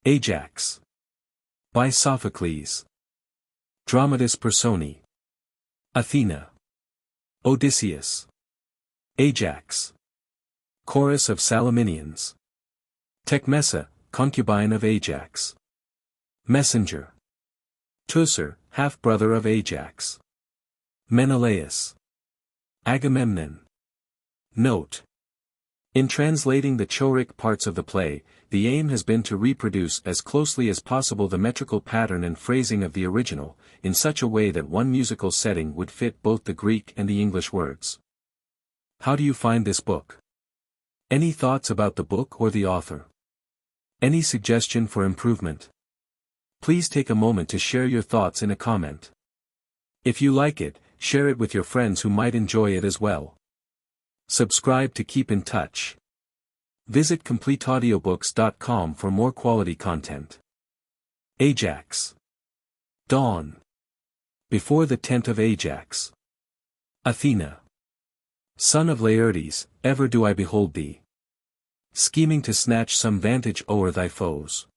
Ajax. By Sophocles. Dramatis Personae. Athena. Odysseus. Ajax. Chorus of Salaminians. Tecmessa, concubine of Ajax. Messenger. Teucer, half-brother of Ajax. Menelaus. Agamemnon. Note. In translating the choric parts of the play, the aim has been to reproduce as closely as possible the metrical pattern and phrasing of the original, in such a way that one musical setting would fit both the Greek and the English words. How do you find this book? Any thoughts about the book or the author? Any suggestion for improvement? Please take a moment to share your thoughts in a comment. If you like it, share it with your friends who might enjoy it as well. Subscribe to keep in touch. Visit CompleteAudiobooks.com for more quality content. Ajax. Dawn. Before the tent of Ajax. Athena. Son of Laertes, ever do I behold thee, scheming to snatch some vantage o'er thy foes.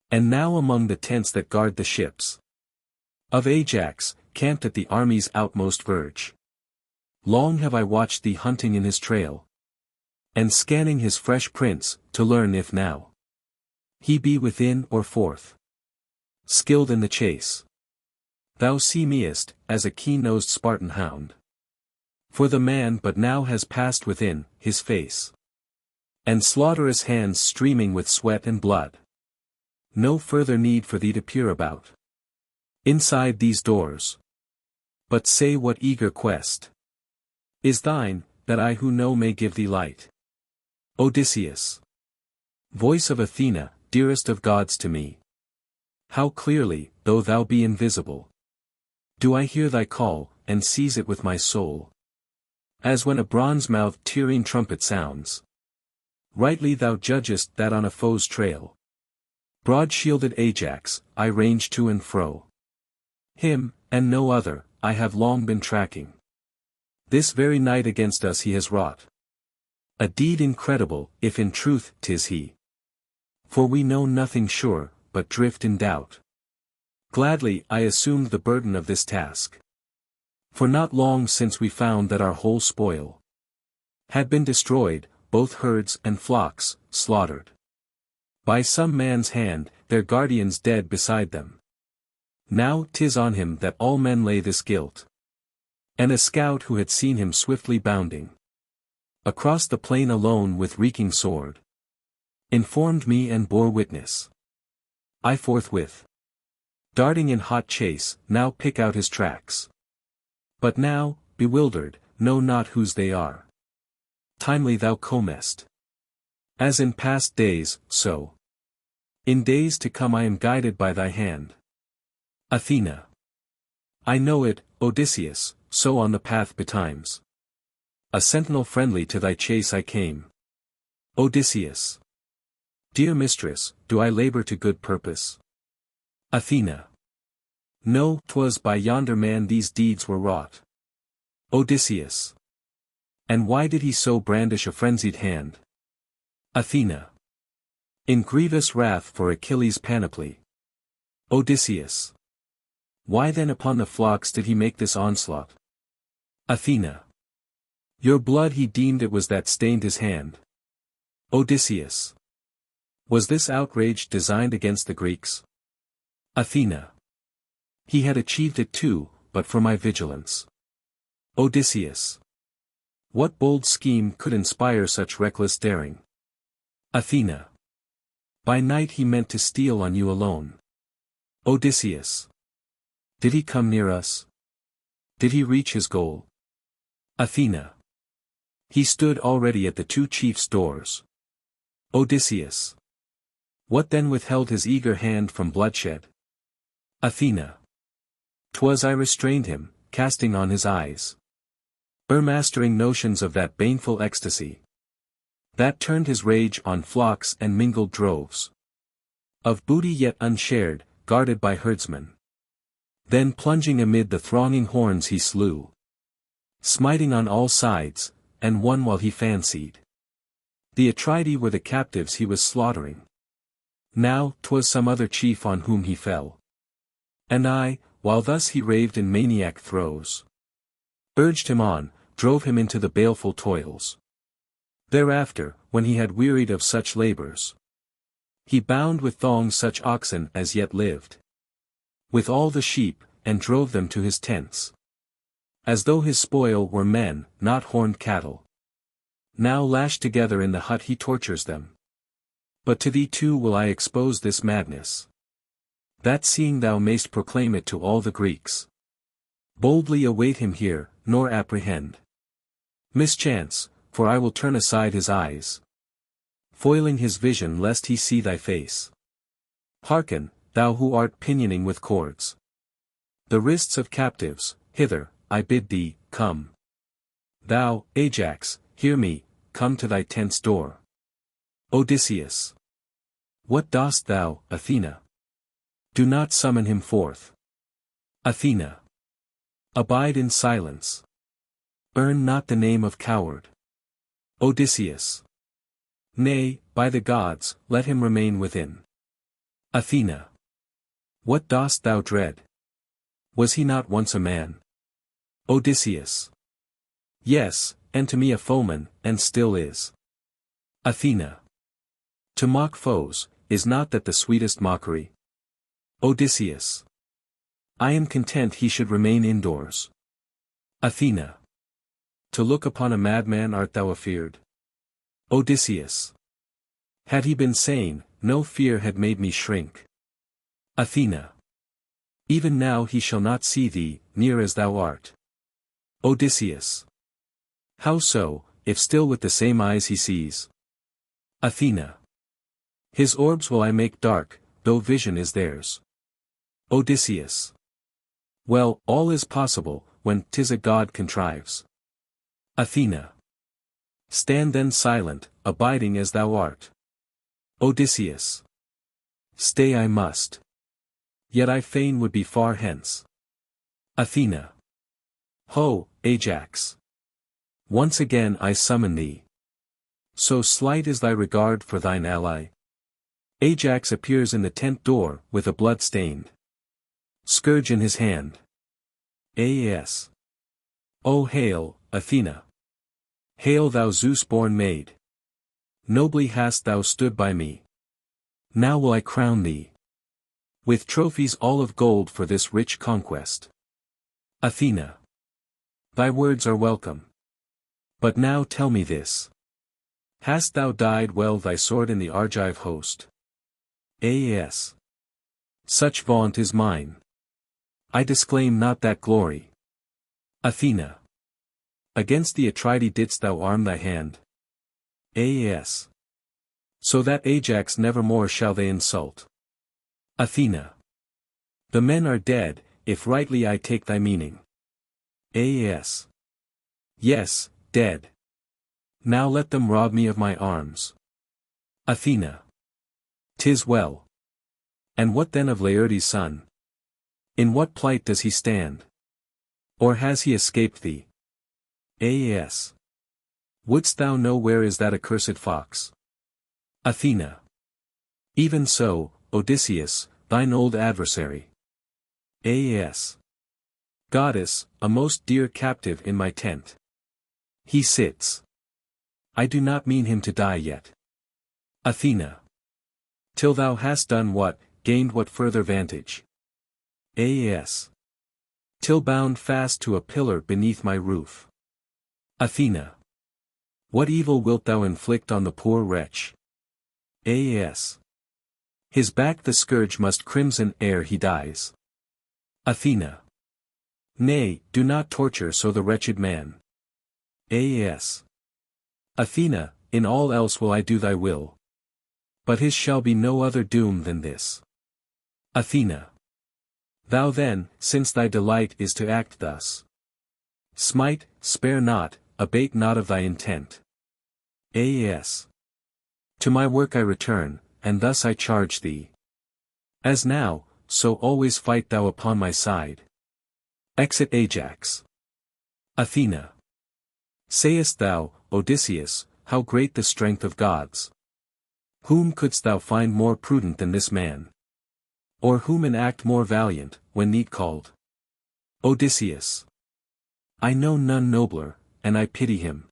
And now among the tents that guard the ships of Ajax, camped at the army's outmost verge. Long have I watched thee hunting in his trail, and scanning his fresh prints, to learn if now he be within or forth, skilled in the chase. Thou seemest, as a keen-nosed Spartan hound. For the man but now has passed within his face, and slaughterous hands streaming with sweat and blood. No further need for thee to peer about inside these doors. But say what eager quest is thine, that I who know may give thee light. Odysseus. Voice of Athena, dearest of gods to me. How clearly, though thou be invisible, do I hear thy call, and seize it with my soul. As when a bronze-mouthed Tyrian trumpet sounds. Rightly thou judgest that on a foe's trail, broad-shielded Ajax, I range to and fro. Him, and no other, I have long been tracking. This very night against us he has wrought a deed incredible, if in truth 'tis he. For we know nothing sure, but drift in doubt. Gladly I assumed the burden of this task. For not long since we found that our whole spoil had been destroyed, both herds and flocks, slaughtered by some man's hand, their guardians dead beside them. Now 'tis on him that all men lay this guilt. And a scout who had seen him swiftly bounding across the plain alone with reeking sword, informed me and bore witness. I forthwith, darting in hot chase, now pick out his tracks. But now, bewildered, know not whose they are. Timely thou comest. As in past days, so in days to come I am guided by thy hand. Athena. I know it, Odysseus, so on the path betimes. A sentinel friendly to thy chase I came. Odysseus. Dear mistress, do I labor to good purpose? Athena. No, 'twas by yonder man these deeds were wrought. Odysseus. And why did he so brandish a frenzied hand? Athena. In grievous wrath for Achilles' panoply. Odysseus. Why then upon the flocks did he make this onslaught? Athena. Your blood he deemed it was that stained his hand. Odysseus. Was this outrage designed against the Greeks? Athena. He had achieved it too, but for my vigilance. Odysseus. What bold scheme could inspire such reckless daring? Athena. By night he meant to steal on you alone. Odysseus. Did he come near us? Did he reach his goal? Athena. He stood already at the two chiefs' doors. Odysseus. What then withheld his eager hand from bloodshed? Athena. 'Twas I restrained him, casting on his eyes mastering notions of that baneful ecstasy that turned his rage on flocks and mingled droves of booty yet unshared, guarded by herdsmen. Then plunging amid the thronging horns he slew, smiting on all sides, and one while he fancied the Atridae were the captives he was slaughtering. Now, 'twas some other chief on whom he fell. And I, while thus he raved in maniac throes, urged him on, drove him into the baleful toils. Thereafter, when he had wearied of such labors, he bound with thongs such oxen as yet lived, with all the sheep, and drove them to his tents, as though his spoil were men, not horned cattle. Now lashed together in the hut he tortures them. But to thee too will I expose this madness, that seeing thou mayst proclaim it to all the Greeks. Boldly await him here, nor apprehend mischance, for I will turn aside his eyes, foiling his vision lest he see thy face. Hearken, thou who art pinioning with cords the wrists of captives, hither, I bid thee, come. Thou, Ajax, hear me, come to thy tent's door. Odysseus. What dost thou, Athena? Do not summon him forth. Athena. Abide in silence. Earn not the name of coward. Odysseus. Nay, by the gods, let him remain within. Athena. What dost thou dread? Was he not once a man? Odysseus. Yes, and to me a foeman, and still is. Athena. To mock foes, is not that the sweetest mockery? Odysseus. I am content he should remain indoors. Athena. To look upon a madman art thou afeard? Odysseus. Had he been sane, no fear had made me shrink. Athena. Even now he shall not see thee, near as thou art. Odysseus. How so, if still with the same eyes he sees? Athena. His orbs will I make dark, though vision is theirs. Odysseus. Well, all is possible, when 'tis a god contrives. Athena. Stand then silent, abiding as thou art. Odysseus. Stay I must. Yet I fain would be far hence. Athena. Ho, Ajax. Once again I summon thee. So slight is thy regard for thine ally. Ajax appears in the tent door, with a blood-stained scourge in his hand. As. O hail, Athena. Hail thou Zeus-born maid. Nobly hast thou stood by me. Now will I crown thee with trophies all of gold for this rich conquest. Athena. Thy words are welcome. But now tell me this. Hast thou dyed well thy sword in the Argive host? As. Such vaunt is mine. I disclaim not that glory. Athena. Against the Atridae didst thou arm thy hand? As. So that Ajax nevermore shall they insult. Athena. The men are dead, if rightly I take thy meaning. As. Yes, dead. Now let them rob me of my arms. Athena. 'Tis well. And what then of Laertes' son? In what plight does he stand? Or has he escaped thee? As. Wouldst thou know where is that accursed fox? Athena. Even so, Odysseus, thine old adversary. As. Goddess, a most dear captive in my tent. He sits. I do not mean him to die yet. Athena. Till thou hast done what, gained what further vantage? As. Till bound fast to a pillar beneath my roof. Athena. What evil wilt thou inflict on the poor wretch? As. His back the scourge must crimson ere he dies. Athena. Nay, do not torture so the wretched man. As. Athena, in all else will I do thy will. But his shall be no other doom than this. Athena. Thou then, since thy delight is to act thus, smite, spare not, abate not of thy intent. As. To my work I return, and thus I charge thee. As now, so always fight thou upon my side. Exit Ajax. Athena. Sayest thou, Odysseus, how great the strength of gods? Whom couldst thou find more prudent than this man? Or whom in act more valiant, when need called? Odysseus. I know none nobler, and I pity him.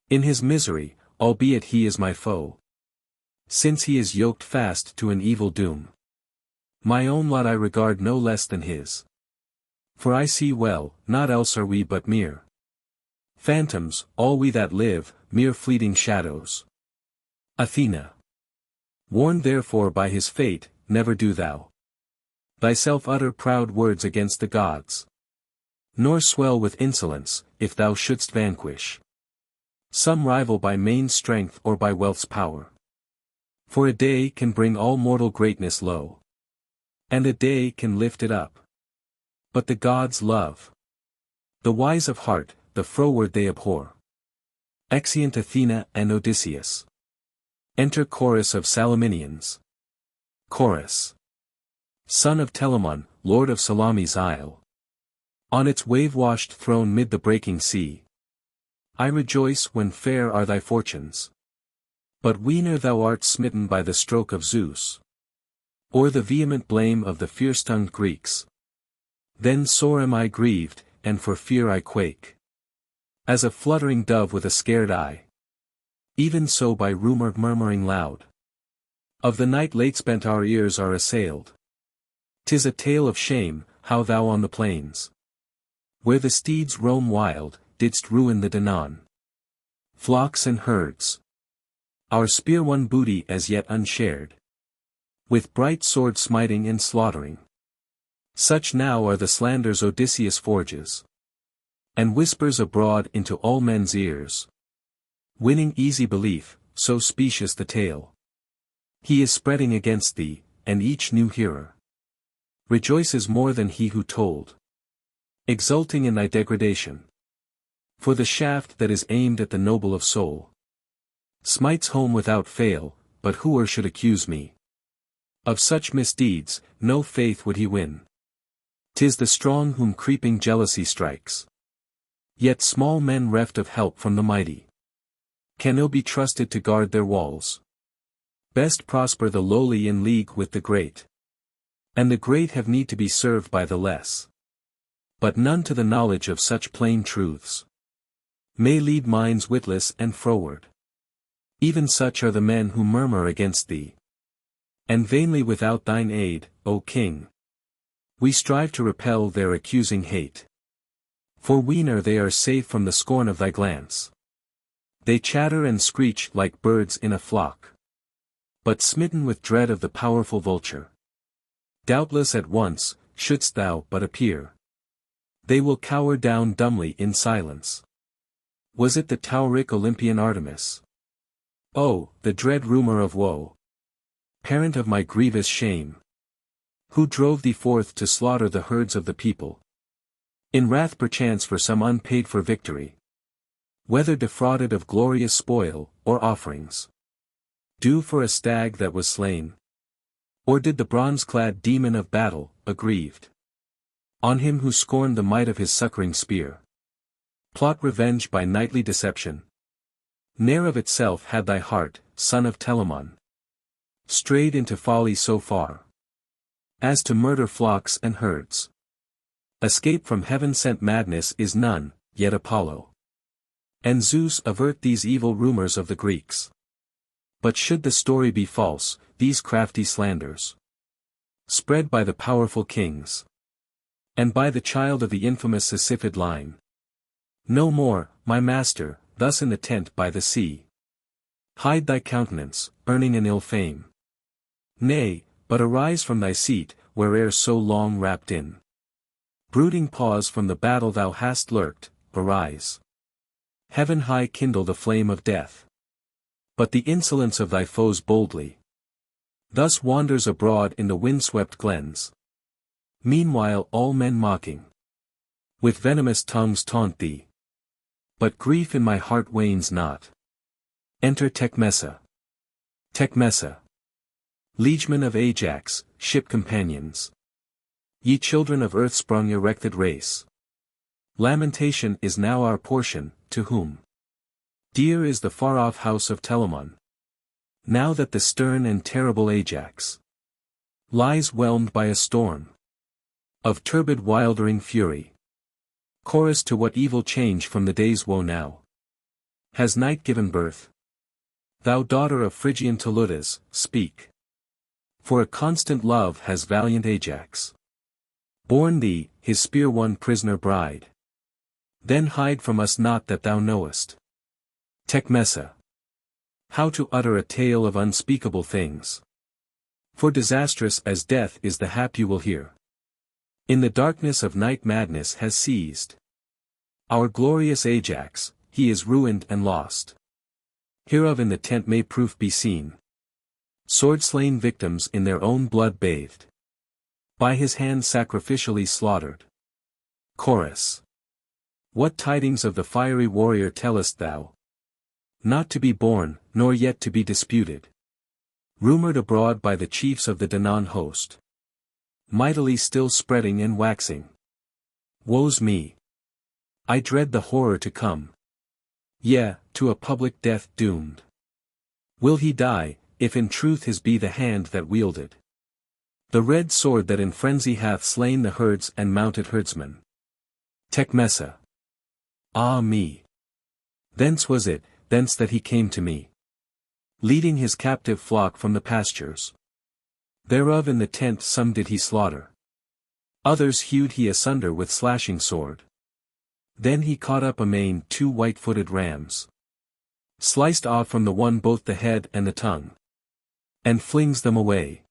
In his misery, albeit he is my foe. Since he is yoked fast to an evil doom. My own lot I regard no less than his. For I see well, not else are we but mere phantoms, all we that live, mere fleeting shadows. Athena. Warned therefore by his fate, never do thou thyself utter proud words against the gods. Nor swell with insolence, if thou shouldst vanquish some rival by main strength or by wealth's power. For a day can bring all mortal greatness low. And a day can lift it up. But the gods love the wise of heart, the froward they abhor. Exeunt Athena and Odysseus. Enter chorus of Salaminians. Chorus. Son of Telamon, lord of Salamis' isle. On its wave-washed throne mid the breaking sea. I rejoice when fair are thy fortunes. But weener thou art smitten by the stroke of Zeus. Or the vehement blame of the fierce-tongued Greeks. Then sore am I grieved, and for fear I quake. As a fluttering dove with a scared eye. Even so by rumor murmuring loud. Of the night late spent our ears are assailed. 'Tis a tale of shame, how thou on the plains, where the steeds roam wild, didst ruin the Danaan flocks and herds. Our spear-won booty as yet unshared. With bright sword smiting and slaughtering. Such now are the slanders Odysseus forges. And whispers abroad into all men's ears. Winning easy belief, so specious the tale. He is spreading against thee, and each new hearer rejoices more than he who told. Exulting in thy degradation. For the shaft that is aimed at the noble of soul smites home without fail, but whoe'er should accuse me of such misdeeds, no faith would he win. 'Tis the strong whom creeping jealousy strikes. Yet small men reft of help from the mighty can ill be trusted to guard their walls. Best prosper the lowly in league with the great. And the great have need to be served by the less. But none to the knowledge of such plain truths may lead minds witless and froward. Even such are the men who murmur against thee. And vainly without thine aid, O king, we strive to repel their accusing hate. For weener they are safe from the scorn of thy glance. They chatter and screech like birds in a flock. But smitten with dread of the powerful vulture. Doubtless at once, shouldst thou but appear. They will cower down dumbly in silence. Was it the Tauric Olympian Artemis? Oh, the dread rumor of woe. Parent of my grievous shame. Who drove thee forth to slaughter the herds of the people? In wrath perchance for some unpaid-for victory. Whether defrauded of glorious spoil, or offerings due for a stag that was slain? Or did the bronze-clad demon of battle, aggrieved on him who scorned the might of his succoring spear, plot revenge by nightly deception? Ne'er of itself had thy heart, son of Telamon, strayed into folly so far as to murder flocks and herds. Escape from heaven-sent madness is none, yet Apollo and Zeus avert these evil rumors of the Greeks. But should the story be false, these crafty slanders spread by the powerful kings, and by the child of the infamous Sisyphid line. No more, my master, thus in the tent by the sea. Hide thy countenance, earning an ill fame. Nay, but arise from thy seat, where'er so long wrapped in brooding pause from the battle thou hast lurked, arise. Heaven high kindle the flame of death. But the insolence of thy foes boldly thus wanders abroad in the wind-swept glens. Meanwhile all men mocking with venomous tongues taunt thee. But grief in my heart wanes not. Enter Tecmessa. Tecmessa, liegeman of Ajax, ship companions. Ye children of earth-sprung erected race. Lamentation is now our portion, to whom dear is the far-off house of Telamon. Now that the stern and terrible Ajax lies whelmed by a storm of turbid wildering fury. Chorus to what evil change from the day's woe now has night given birth? Thou daughter of Phrygian Teleudas, speak. For a constant love has valiant Ajax borne thee, his spear-won prisoner bride. Then hide from us not that thou knowest, Tecmessa, how to utter a tale of unspeakable things. For disastrous as death is the hap you will hear. In the darkness of night madness has seized our glorious Ajax, he is ruined and lost. Hereof in the tent may proof be seen. Sword-slain victims in their own blood bathed, by his hand sacrificially slaughtered. Chorus. What tidings of the fiery warrior tellest thou? Not to be born, nor yet to be disputed. Rumored abroad by the chiefs of the Danaan host. Mightily still spreading and waxing. Woe's me! I dread the horror to come. Yea, to a public death doomed. Will he die, if in truth his be the hand that wielded the red sword that in frenzy hath slain the herds and mounted herdsmen? Tecmessa. Ah me! Thence was it, thence that he came to me, leading his captive flock from the pastures thereof. In the tent some did he slaughter, others hewed he asunder with slashing sword. Then he caught up amain 2 white-footed rams, sliced off from the one both the head and the tongue, and flings them away.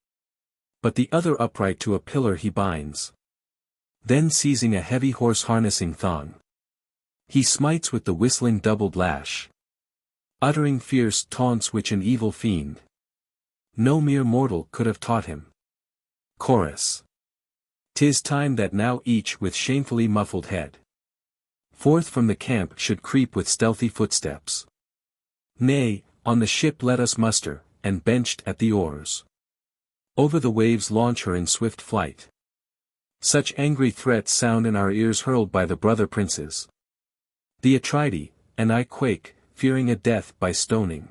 But the other upright to a pillar he binds. Then seizing a heavy horse harnessing thong, he smites with the whistling doubled lash, uttering fierce taunts which an evil fiend no mere mortal could have taught him. Chorus. 'Tis time that now each with shamefully muffled head forth from the camp should creep with stealthy footsteps. Nay, on the ship let us muster, and benched at the oars, over the waves launch her in swift flight. Such angry threats sound in our ears hurled by the brother princes, the Atridae, and I quake, fearing a death by stoning,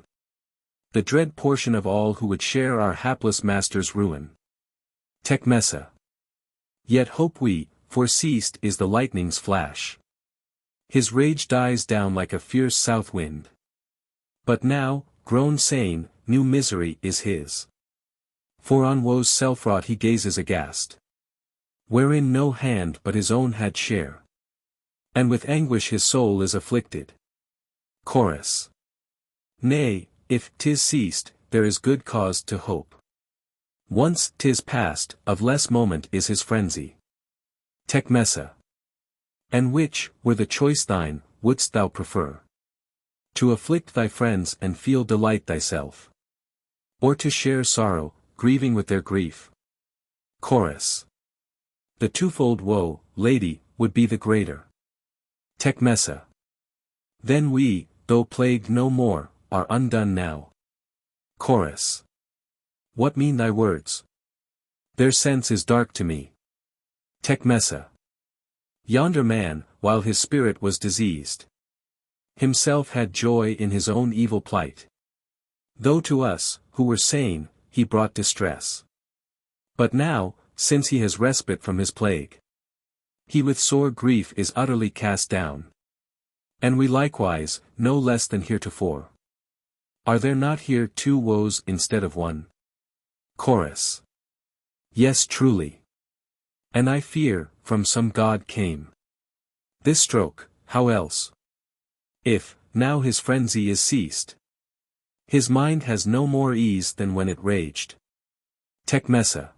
the dread portion of all who would share our hapless master's ruin. Tecmessa. Yet hope we, for ceased is the lightning's flash. His rage dies down like a fierce south wind. But now, grown sane, new misery is his. For on woe's self-wrought he gazes aghast, wherein no hand but his own had share. And with anguish his soul is afflicted. Chorus. Nay, if 'tis ceased, there is good cause to hope. Once 'tis past, of less moment is his frenzy. Tecmessa. And which, were the choice thine, wouldst thou prefer? To afflict thy friends and feel delight thyself? Or to share sorrow, grieving with their grief? Chorus. The twofold woe, lady, would be the greater. Tecmessa. Then we, though plagued no more, are undone now. Chorus. What mean thy words? Their sense is dark to me. Tecmessa. Yonder man, while his spirit was diseased, himself had joy in his own evil plight. Though to us, who were sane, he brought distress. But now, since he has respite from his plague, he with sore grief is utterly cast down. And we likewise, no less than heretofore. Are there not here 2 woes instead of one? Chorus. Yes, truly. And I fear, from some god came this stroke, how else? If, now his frenzy is ceased, his mind has no more ease than when it raged. Tecmessa.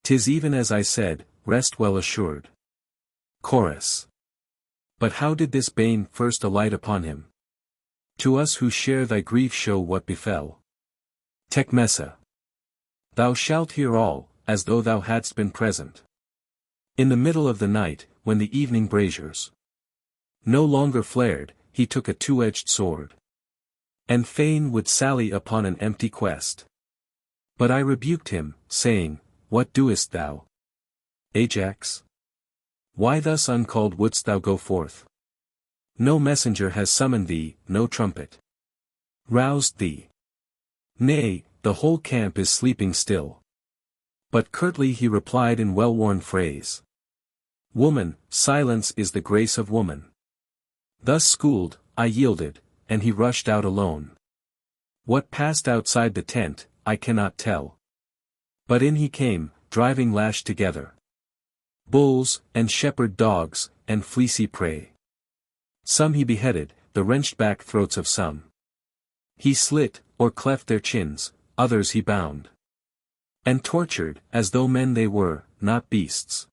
'Tis even as I said, rest well assured. Chorus. But how did this bane first alight upon him? To us who share thy grief show what befell. Tecmessa. Thou shalt hear all, as though thou hadst been present. In the middle of the night, when the evening braziers no longer flared, he took a 2-edged sword, and fain would sally upon an empty quest. But I rebuked him, saying, What doest thou, Ajax? Why thus uncalled wouldst thou go forth? No messenger has summoned thee, no trumpet roused thee. Nay, the whole camp is sleeping still. But curtly he replied in well-worn phrase. Woman, silence is the grace of woman. Thus schooled, I yielded, and he rushed out alone. What passed outside the tent, I cannot tell. But in he came, driving lashed together. Bulls, and shepherd dogs, and fleecy prey. Some he beheaded, the wrenched back throats of some. He slit, or cleft their chins, others he bound. And tortured, as though men they were, not beasts.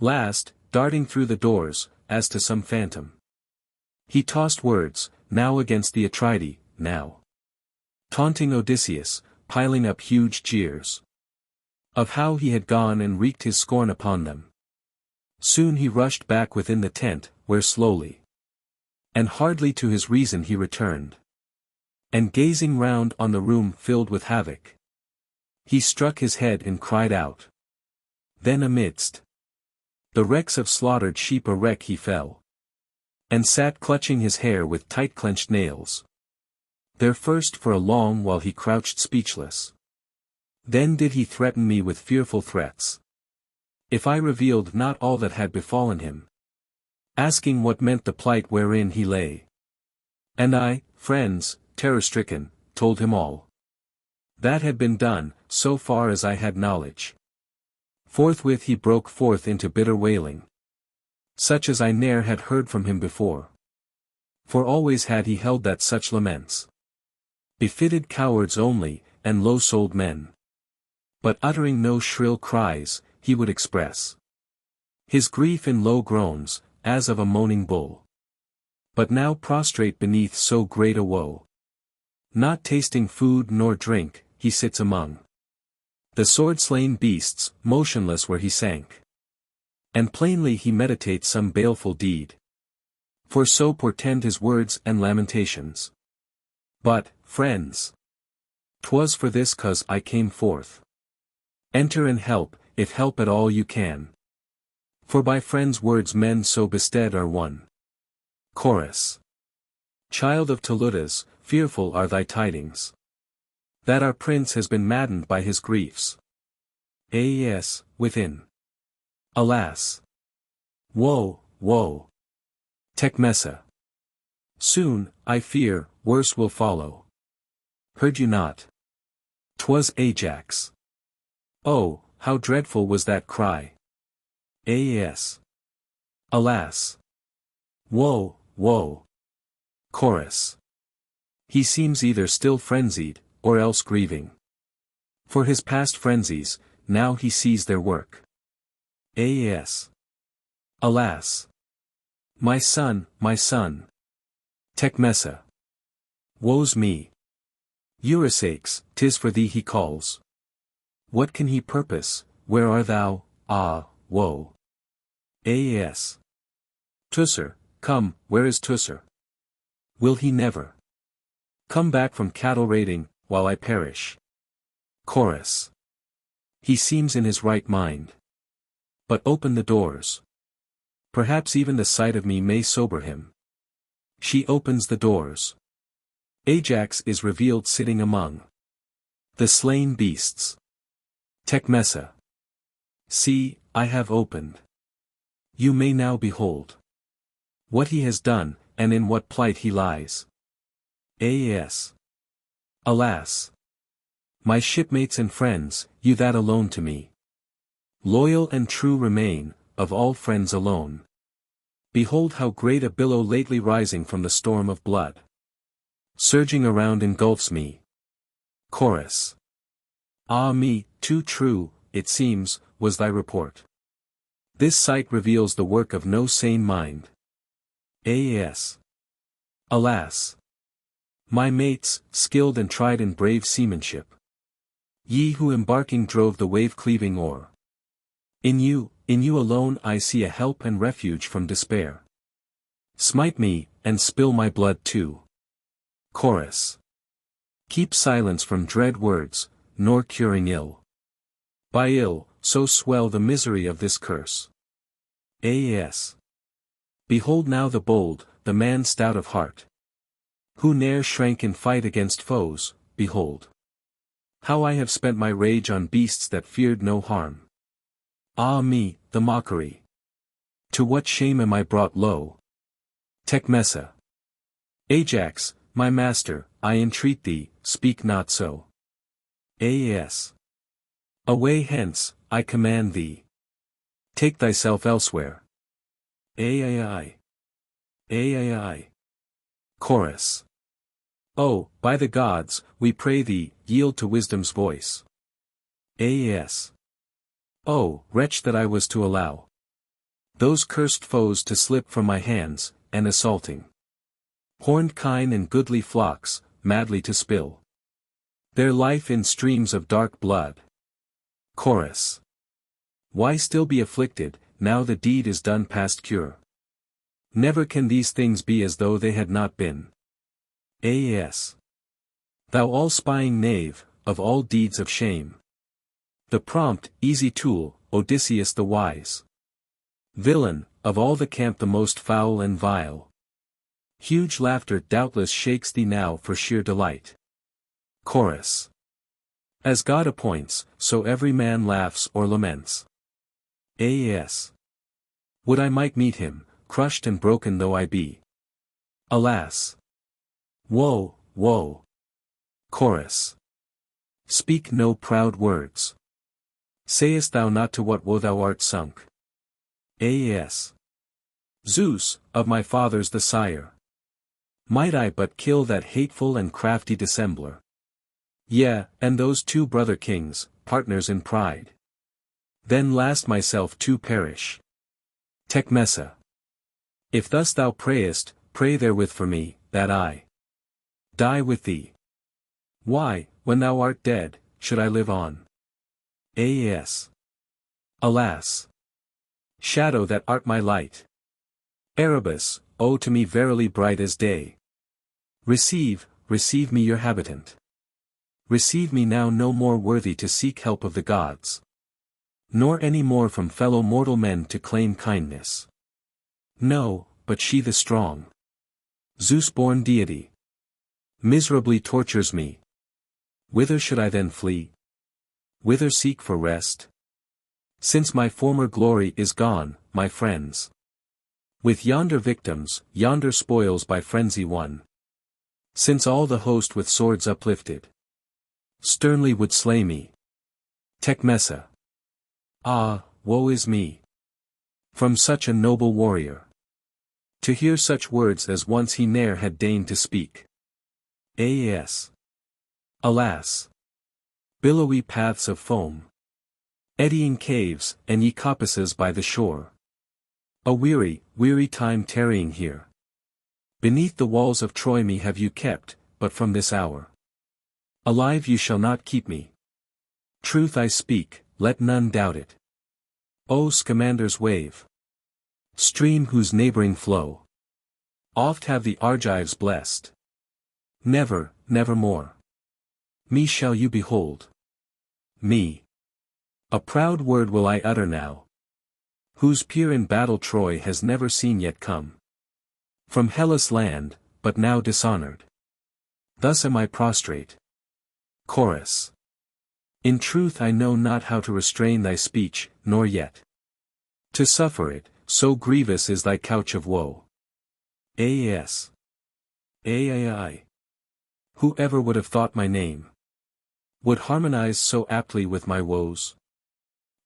Last, darting through the doors, as to some phantom. He tossed words, now against the Atridae, now taunting Odysseus, piling up huge jeers. Of how he had gone and wreaked his scorn upon them. Soon he rushed back within the tent, where slowly and hardly to his reason he returned. And gazing round on the room filled with havoc, he struck his head and cried out. Then amidst the wrecks of slaughtered sheep a wreck he fell. And sat clutching his hair with tight-clenched nails. There first for a long while he crouched speechless. Then did he threaten me with fearful threats. If I revealed not all that had befallen him. Asking what meant the plight wherein he lay. And I, friends, terror-stricken, told him all. That had been done, so far as I had knowledge. Forthwith he broke forth into bitter wailing. Such as I ne'er had heard from him before. For always had he held that such laments befitted cowards only, and low-souled men. But uttering no shrill cries, he would express his grief in low groans, as of a moaning bull. But now prostrate beneath so great a woe. Not tasting food nor drink, he sits among the sword-slain beasts, motionless where he sank. And plainly he meditates some baleful deed. For so portend his words and lamentations. But, friends, 'twas for this cause I came forth. Enter and help, if help at all you can. For by friends' words men so bestead are won. Chorus. Child of Tolutas, fearful are thy tidings. That our prince has been maddened by his griefs. Aes, within. Alas! Woe, woe! Tecmessa. Soon, I fear, worse will follow. Heard you not? 'Twas Ajax. Oh, how dreadful was that cry! Aes. Alas! Woe, woe! Chorus. He seems either still frenzied, or else grieving. For his past frenzies, now he sees their work. Aes. Alas! My son, my son! Tecmessa. Woe's me! Eurysaces, 'tis for thee he calls. What can he purpose, where art thou, ah, woe! Aes. Teucer, come, where is Teucer? Will he never come back from cattle raiding, while I perish? Chorus. He seems in his right mind. But open the doors. Perhaps even the sight of me may sober him. She opens the doors. Ajax is revealed sitting among the slain beasts. Tecmessa. See, I have opened. You may now behold what he has done, and in what plight he lies. Aes. Alas! My shipmates and friends, you that alone to me loyal and true remain, of all friends alone. Behold how great a billow lately rising from the storm of blood surging around engulfs me. Chorus. Ah me, too true, it seems, was thy report. This sight reveals the work of no sane mind. Aes. Alas! My mates, skilled and tried in brave seamanship. Ye who embarking drove the wave-cleaving oar. In you alone I see a help and refuge from despair. Smite me, and spill my blood too. Chorus. Keep silence from dread words, nor curing ill. By ill, so swell the misery of this curse. Aes. Behold now the bold, the man stout of heart. Who ne'er shrank in fight against foes, behold. How I have spent my rage on beasts that feared no harm. Ah me, the mockery! To what shame am I brought low? Tecmessa. Ajax, my master, I entreat thee, speak not so. As. Away hence, I command thee. Take thyself elsewhere. Ai. Ai. Chorus. Oh, by the gods, we pray thee, yield to wisdom's voice. As. Oh, wretch that I was to allow those cursed foes to slip from my hands, and assaulting horned kine and goodly flocks, madly to spill their life in streams of dark blood. Chorus. Why still be afflicted, now the deed is done past cure? Never can these things be as though they had not been. As. Thou all-spying knave, of all deeds of shame. The prompt, easy tool, Odysseus the wise. Villain, of all the camp the most foul and vile. Huge laughter doubtless shakes thee now for sheer delight. Chorus. As God appoints, so every man laughs or laments. As. Would I might meet him, crushed and broken though I be. Alas! Woe, woe! Chorus. Speak no proud words. Sayest thou not to what woe thou art sunk? As. Zeus, of my fathers the sire. Might I but kill that hateful and crafty dissembler. Yea, and those two brother kings, partners in pride. Then last myself to perish. Tecmessa. If thus thou prayest, pray therewith for me, that I die with thee. Why, when thou art dead, should I live on? As. Alas! Shadow that art my light. Erebus, O to me verily bright as day. Receive, receive me your habitant. Receive me now no more worthy to seek help of the gods. Nor any more from fellow mortal men to claim kindness. No, but she the strong Zeus-born deity miserably tortures me. Whither should I then flee? Whither seek for rest? Since my former glory is gone, my friends. With yonder victims, yonder spoils by frenzy won. Since all the host with swords uplifted sternly would slay me. Tecmessa. Ah, woe is me! From such a noble warrior to hear such words as once he ne'er had deigned to speak. As. Alas! Billowy paths of foam, eddying caves, and ye coppices by the shore. A weary, weary time tarrying here. Beneath the walls of Troy me have you kept, but from this hour alive you shall not keep me. Truth I speak, let none doubt it. O Scamander's wave, stream whose neighboring flow oft have the Argives blessed. Never, nevermore me shall you behold. Me. A proud word will I utter now, whose peer in battle Troy has never seen yet come from Hellas' land, but now dishonored. Thus am I prostrate. Chorus. In truth I know not how to restrain thy speech, nor yet to suffer it, so grievous is thy couch of woe. As. Ai. Who ever would have thought my name would harmonize so aptly with my woes?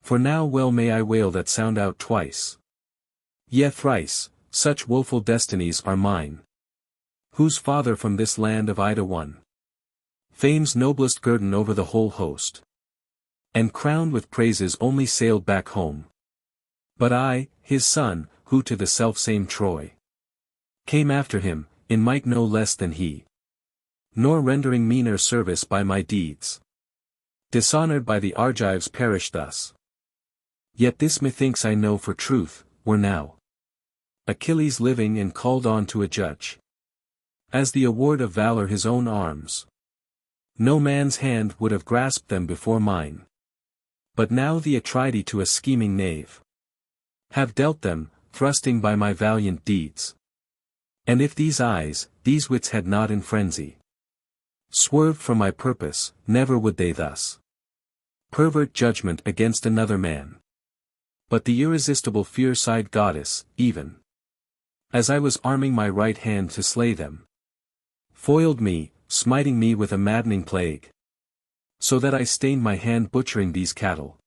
For now well may I wail that sound out twice. Yea thrice, such woeful destinies are mine. Whose father from this land of Ida won fame's noblest guerdon over the whole host, and crowned with praises only sailed back home. But I, his son, who to the selfsame Troy came after him, in might no less than he, nor rendering meaner service by my deeds, dishonored by the Argives perish thus. Yet this methinks I know for truth, were now Achilles living and called on to a judge, as the award of valor his own arms, no man's hand would have grasped them before mine. But now the Atridae to a scheming knave have dealt them, thrusting by my valiant deeds. And if these eyes, these wits had not in frenzy Swerved from my purpose, never would they thus pervert judgment against another man. But the irresistible fierce-eyed goddess, even as I was arming my right hand to slay them, foiled me, smiting me with a maddening plague, so that I stained my hand butchering these cattle.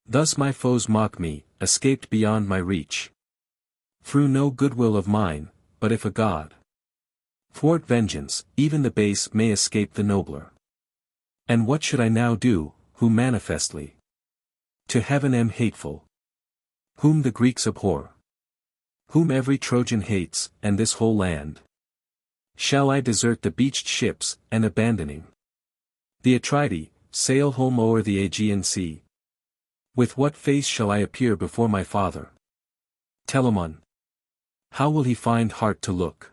Thus my foes mock me, escaped beyond my reach, through no goodwill of mine, but if a god thwart vengeance, even the base may escape the nobler. And what should I now do, who manifestly to heaven am hateful, whom the Greeks abhor, whom every Trojan hates, and this whole land? Shall I desert the beached ships, and abandoning the Atridae, sail home o'er the Aegean Sea? With what face shall I appear before my father Telamon? How will he find heart to look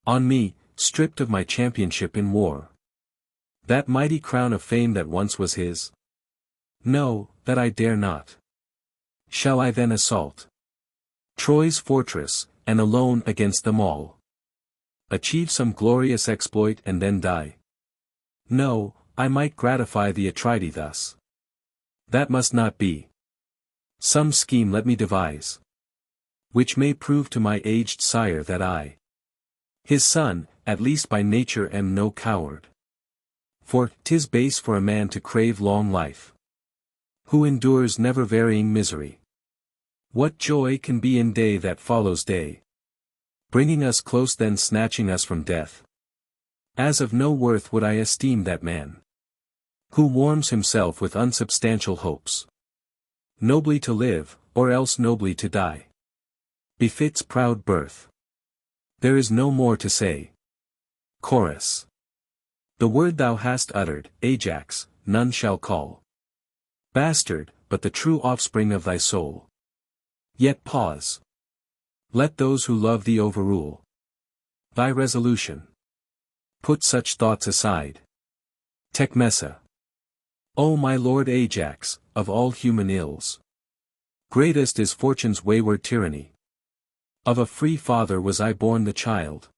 on me, stripped of my championship in war? That mighty crown of fame that once was his? No, that I dare not. Shall I then assault Troy's fortress, and alone against them all achieve some glorious exploit and then die? No, I might gratify the Atridae thus. That must not be. Some scheme let me devise, which may prove to my aged sire that I, his son, at least by nature am no coward. For 'tis base for a man to crave long life, who endures never varying misery. What joy can be in day that follows day, bringing us close then snatching us from death? As of no worth would I esteem that man, who warms himself with unsubstantial hopes. Nobly to live, or else nobly to die, befits proud birth. There is no more to say. Chorus. The word thou hast uttered, Ajax, none shall call bastard, but the true offspring of thy soul. Yet pause. Let those who love thee overrule thy resolution. Put such thoughts aside. Tecmessa. O my lord Ajax, of all human ills, greatest is fortune's wayward tyranny. Of a free father was I born the child,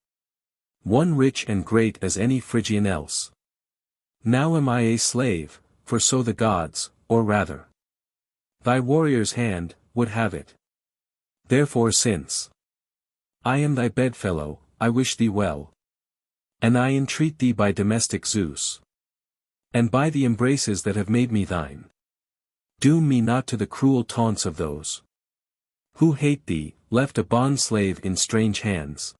one rich and great as any Phrygian else. Now am I a slave, for so the gods, or rather, thy warrior's hand, would have it. Therefore since I am thy bedfellow, I wish thee well, and I entreat thee by domestic Zeus, and by the embraces that have made me thine, doom me not to the cruel taunts of those who hate thee, left a bond-slave in strange hands.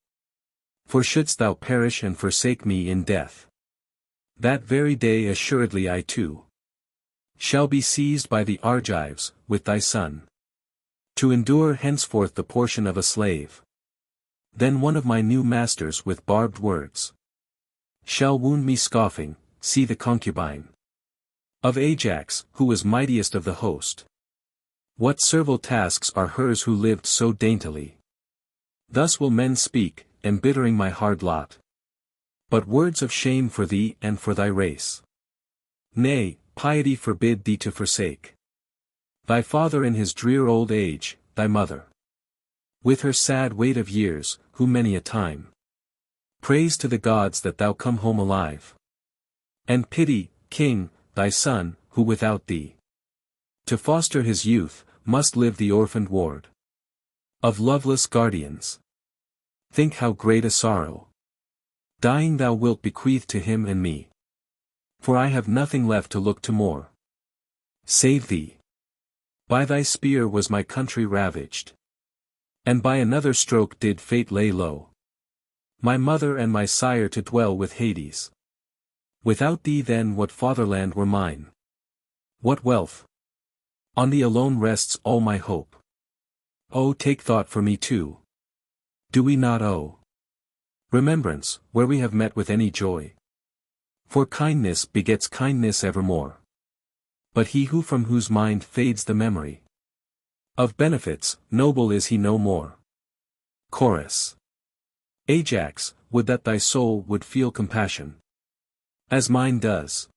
For shouldst thou perish and forsake me in death, that very day assuredly I too shall be seized by the Argives, with thy son, to endure henceforth the portion of a slave. Then one of my new masters with barbed words shall wound me scoffing, see the concubine of Ajax, who was mightiest of the host. What servile tasks are hers who lived so daintily? Thus will men speak, embittering my hard lot. But words of shame for thee and for thy race. Nay, piety forbid thee to forsake thy father in his drear old age, thy mother with her sad weight of years, who many a time praise to the gods that thou come home alive. And pity, king, thy son, who without thee, to foster his youth, must live the orphaned ward of loveless guardians. Think how great a sorrow, dying thou wilt bequeath to him and me. For I have nothing left to look to more, save thee. By thy spear was my country ravaged, and by another stroke did fate lay low my mother and my sire to dwell with Hades. Without thee then what fatherland were mine? What wealth? On thee alone rests all my hope. Oh, take thought for me too. Do we not owe remembrance, where we have met with any joy? For kindness begets kindness evermore. But he who from whose mind fades the memory of benefits, noble is he no more. Chorus. Ajax, would that thy soul would feel compassion, as mine does.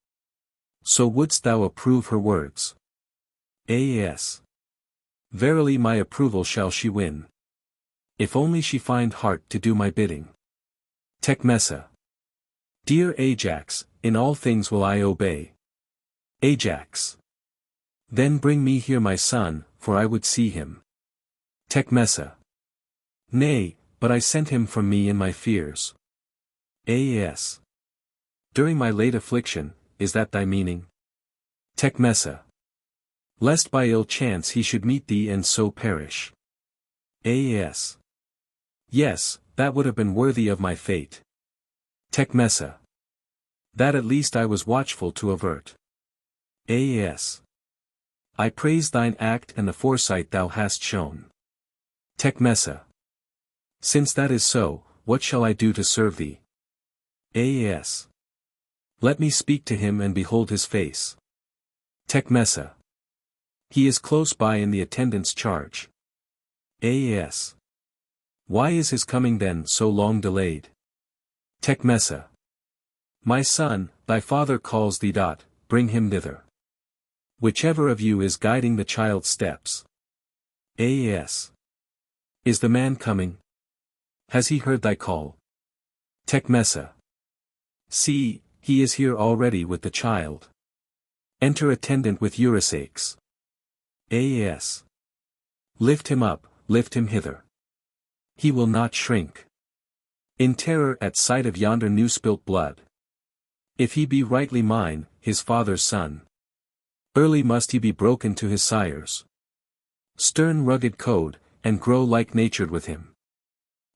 So wouldst thou approve her words. As. Verily my approval shall she win, if only she find heart to do my bidding. Tecmessa. Dear Ajax, in all things will I obey. Ajax. Then bring me here my son, for I would see him. Tecmessa. Nay, but I sent him from me in my fears. Aas. During my late affliction, is that thy meaning? Tecmessa. Lest by ill chance he should meet thee and so perish. Aas. Yes, that would have been worthy of my fate. Tecmessa. That at least I was watchful to avert. Aas. I praise thine act and the foresight thou hast shown. Tecmessa. Since that is so, what shall I do to serve thee? Aas. Let me speak to him and behold his face. Tecmessa. He is close by in the attendant's charge. Aas. Why is his coming then so long delayed? Tecmessa. My son, thy father calls thee. Bring him thither. Whichever of you is guiding the child's steps. Aas. Is the man coming? Has he heard thy call? Tecmessa. See, he is here already with the child. Enter attendant with Eurysacs. Aas. Lift him up, lift him hither. He will not shrink. In terror at sight of yonder new spilt blood. If he be rightly mine, his father's son. Early must he be broken to his sires. Stern rugged code, and grow like-natured with him.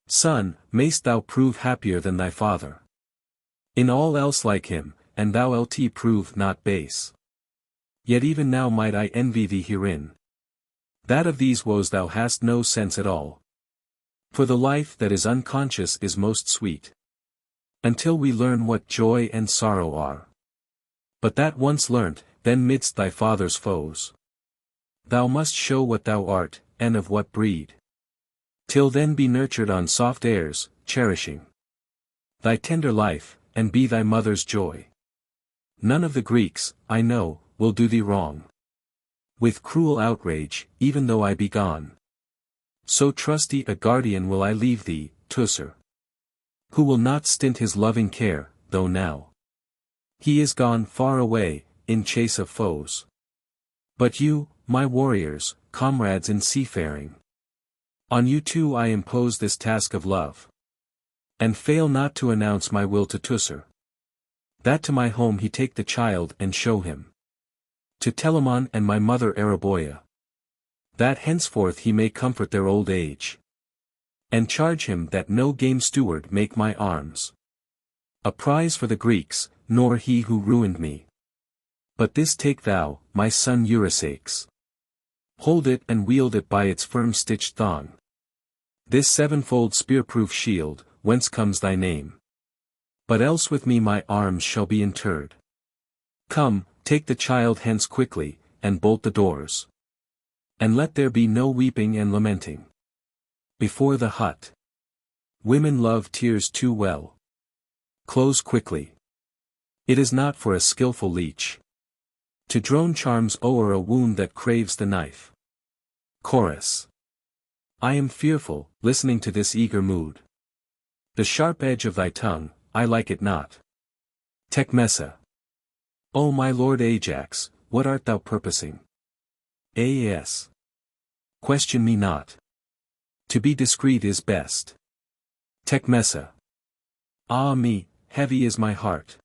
Son, mayst thou prove happier than thy father. In all else like him, and thou lt prove not base. Yet even now might I envy thee herein. That of these woes thou hast no sense at all. For the life that is unconscious is most sweet. Until we learn what joy and sorrow are. But that once learnt, then midst thy father's foes. Thou must show what thou art, and of what breed. Till then be nurtured on soft airs, cherishing thy tender life, and be thy mother's joy. None of the Greeks, I know, will do thee wrong. With cruel outrage, even though I be gone. So trusty a guardian will I leave thee, Teucer. Who will not stint his loving care, though now he is gone far away, in chase of foes. But you, my warriors, comrades in seafaring. On you too I impose this task of love. And fail not to announce my will to Teucer. That to my home he take the child and show him. To Telamon and my mother Areboia. That henceforth he may comfort their old age. And charge him that no game steward make my arms a prize for the Greeks, nor he who ruined me. But this take thou, my son Eurysacs. Hold it and wield it by its firm stitched thong. This sevenfold spear-proof shield, whence comes thy name? But else with me my arms shall be interred. Come, take the child hence quickly, and bolt the doors. And let there be no weeping and lamenting. Before the hut. Women love tears too well. Close quickly. It is not for a skillful leech to drone charms o'er a wound that craves the knife. Chorus. I am fearful, listening to this eager mood. The sharp edge of thy tongue, I like it not. Tecmessa. O my lord Ajax, what art thou purposing? Aas. Question me not. To be discreet is best. Tecmessa. Ah me, heavy is my heart.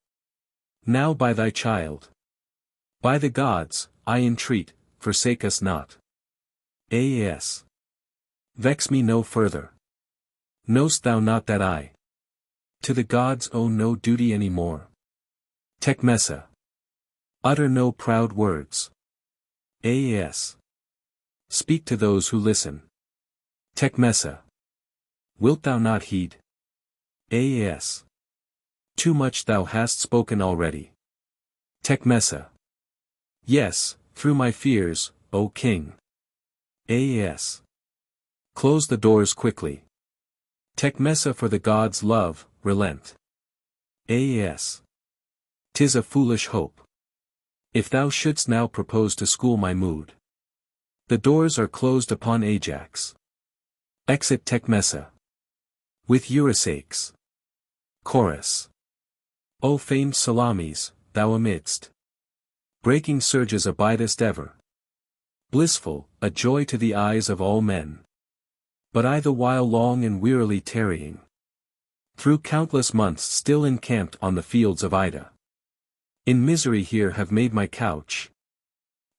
Now by thy child. By the gods, I entreat, forsake us not. Aas. Vex me no further. Knowst thou not that I to the gods owe no duty any more? Tecmessa. Utter no proud words. Aas. Speak to those who listen. Tecmessa. Wilt thou not heed? Aas. Too much thou hast spoken already. Tecmessa. Yes, through my fears, O king. Aas. Close the doors quickly. Tecmessa, for the gods' love, relent. Aas. 'Tis a foolish hope. If thou shouldst now propose to school my mood. The doors are closed upon Ajax. Exit Tecmessa. With Eurysacs. Chorus. O famed Salamis, thou amidst breaking surges abidest ever. Blissful, a joy to the eyes of all men. But I the while long and wearily tarrying. Through countless months still encamped on the fields of Ida. In misery here have made my couch.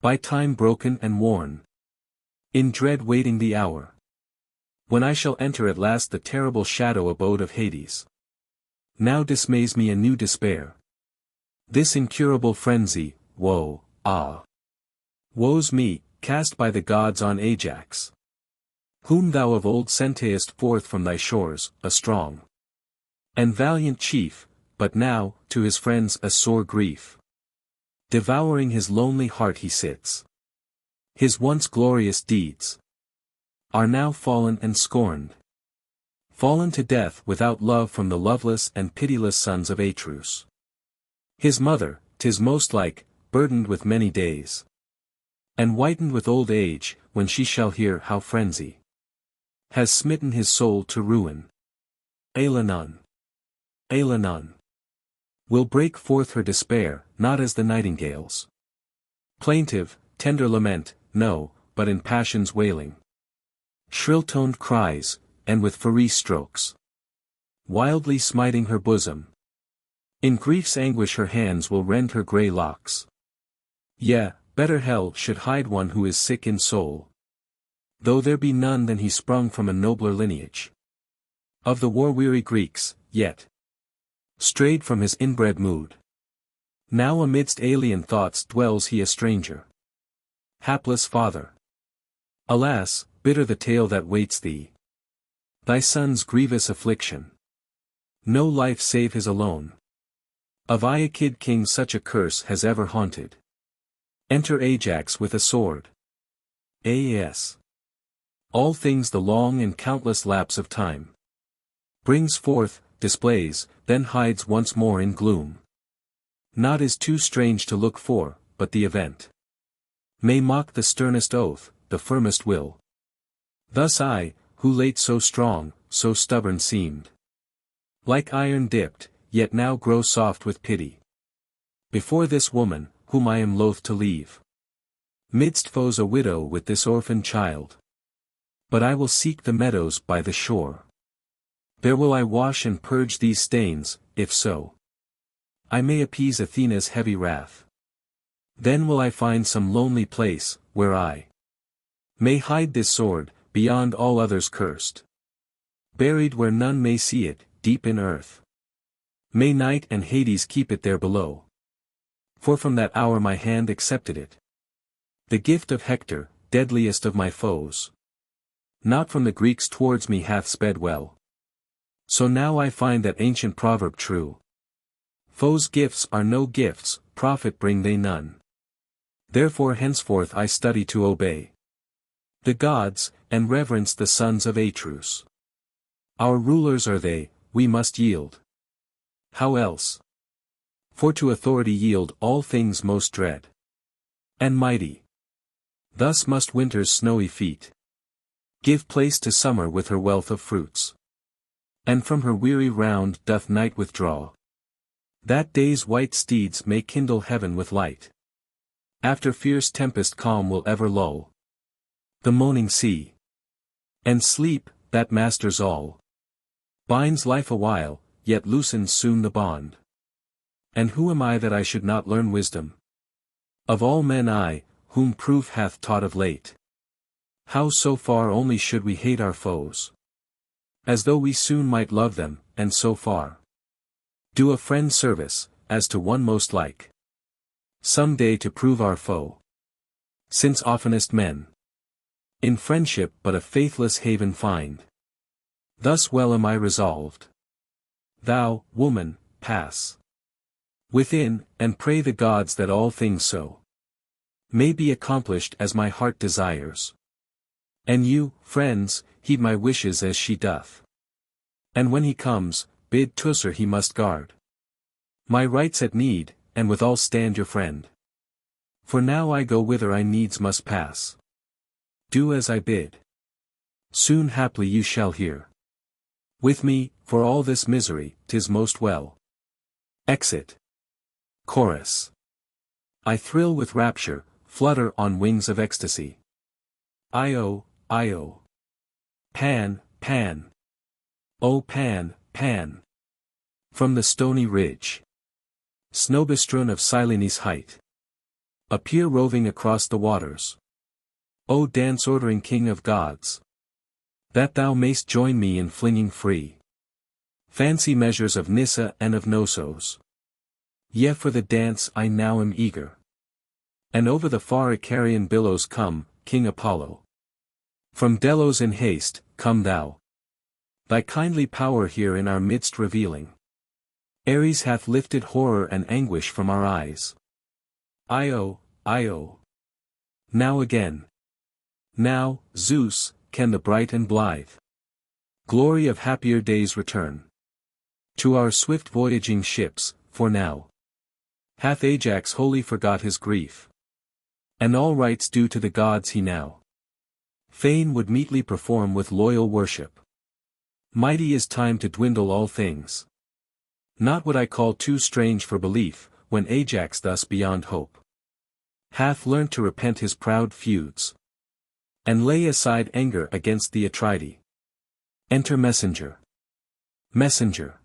By time broken and worn. In dread waiting the hour. When I shall enter at last the terrible shadow abode of Hades. Now dismays me a new despair. This incurable frenzy, woe, ah! Woe's me, cast by the gods on Ajax. Whom thou of old sentest forth from thy shores, a strong and valiant chief, but now, to his friends a sore grief. Devouring his lonely heart he sits. His once glorious deeds are now fallen and scorned. Fallen to death without love from the loveless and pitiless sons of Atreus. His mother, 'tis most like, burdened with many days. And whitened with old age, when she shall hear how frenzy has smitten his soul to ruin. Ailenon. Ailenon. Will break forth her despair, not as the nightingale's plaintive, tender lament, no, but in passion's wailing. Shrill-toned cries, and with fury strokes. Wildly smiting her bosom. In grief's anguish her hands will rend her grey locks. Yea, better hell should hide one who is sick in soul. Though there be none than he sprung from a nobler lineage. Of the war-weary Greeks, yet strayed from his inbred mood. Now amidst alien thoughts dwells he a stranger. Hapless father. Alas, bitter the tale that waits thee. Thy son's grievous affliction. No life save his alone. Of Aeacid king such a curse has ever haunted. Enter Ajax with a sword. As all things the long and countless lapse of time brings forth, displays, then hides once more in gloom. Naught is too strange to look for, but the event may mock the sternest oath, the firmest will. Thus I, who late so strong, so stubborn seemed, like iron dipped, yet now grow soft with pity. Before this woman, whom I am loath to leave. Midst foes a widow with this orphan child. But I will seek the meadows by the shore. There will I wash and purge these stains, if so I may appease Athena's heavy wrath. Then will I find some lonely place, where I may hide this sword, beyond all others cursed. Buried where none may see it, deep in earth. May night and Hades keep it there below. For from that hour my hand accepted it. The gift of Hector, deadliest of my foes. Not from the Greeks towards me hath sped well. So now I find that ancient proverb true. Foes' gifts are no gifts, profit bring they none. Therefore henceforth I study to obey the gods, and reverence the sons of Atreus. Our rulers are they, we must yield. How else? For to authority yield all things most dread and mighty. Thus must winter's snowy feet give place to summer with her wealth of fruits. And from her weary round doth night withdraw, that day's white steeds may kindle heaven with light. After fierce tempest calm will ever lull the moaning sea. And sleep, that masters all, binds life awhile, yet loosens soon the bond. And who am I that I should not learn wisdom? Of all men I, whom proof hath taught of late. How so far only should we hate our foes? As though we soon might love them, and so far do a friend service, as to one most like some day to prove our foe. Since oftenest men in friendship but a faithless haven find. Thus well am I resolved. Thou, woman, pass within, and pray the gods that all things so may be accomplished as my heart desires. And you, friends, heed my wishes as she doth. And when he comes, bid Teucer he must guard my rights at need, and withal stand your friend. For now I go whither I needs must pass. Do as I bid. Soon haply you shall hear. With me, for all this misery, 'tis most well. Exit. Chorus. I thrill with rapture, flutter on wings of ecstasy. Io, Io. Pan, Pan. O Pan, Pan. From the stony ridge, snow-bestrewn of Cylene's height, appear roving across the waters. O dance-ordering King of gods, that thou mayst join me in flinging free fancy measures of Nyssa and of Knossos. Yea, for the dance I now am eager. And over the far Icarian billows come, King Apollo. From Delos in haste, come thou. Thy kindly power here in our midst revealing. Ares hath lifted horror and anguish from our eyes. Io, Io. Now again. Now, Zeus, can the bright and blithe glory of happier days return to our swift voyaging ships, for now hath Ajax wholly forgot his grief, and all rites due to the gods he now fain would meetly perform with loyal worship. Mighty is time to dwindle all things. Not what I call too strange for belief, when Ajax thus beyond hope hath learnt to repent his proud feuds, and lay aside anger against the Atridae. Enter messenger. Messenger.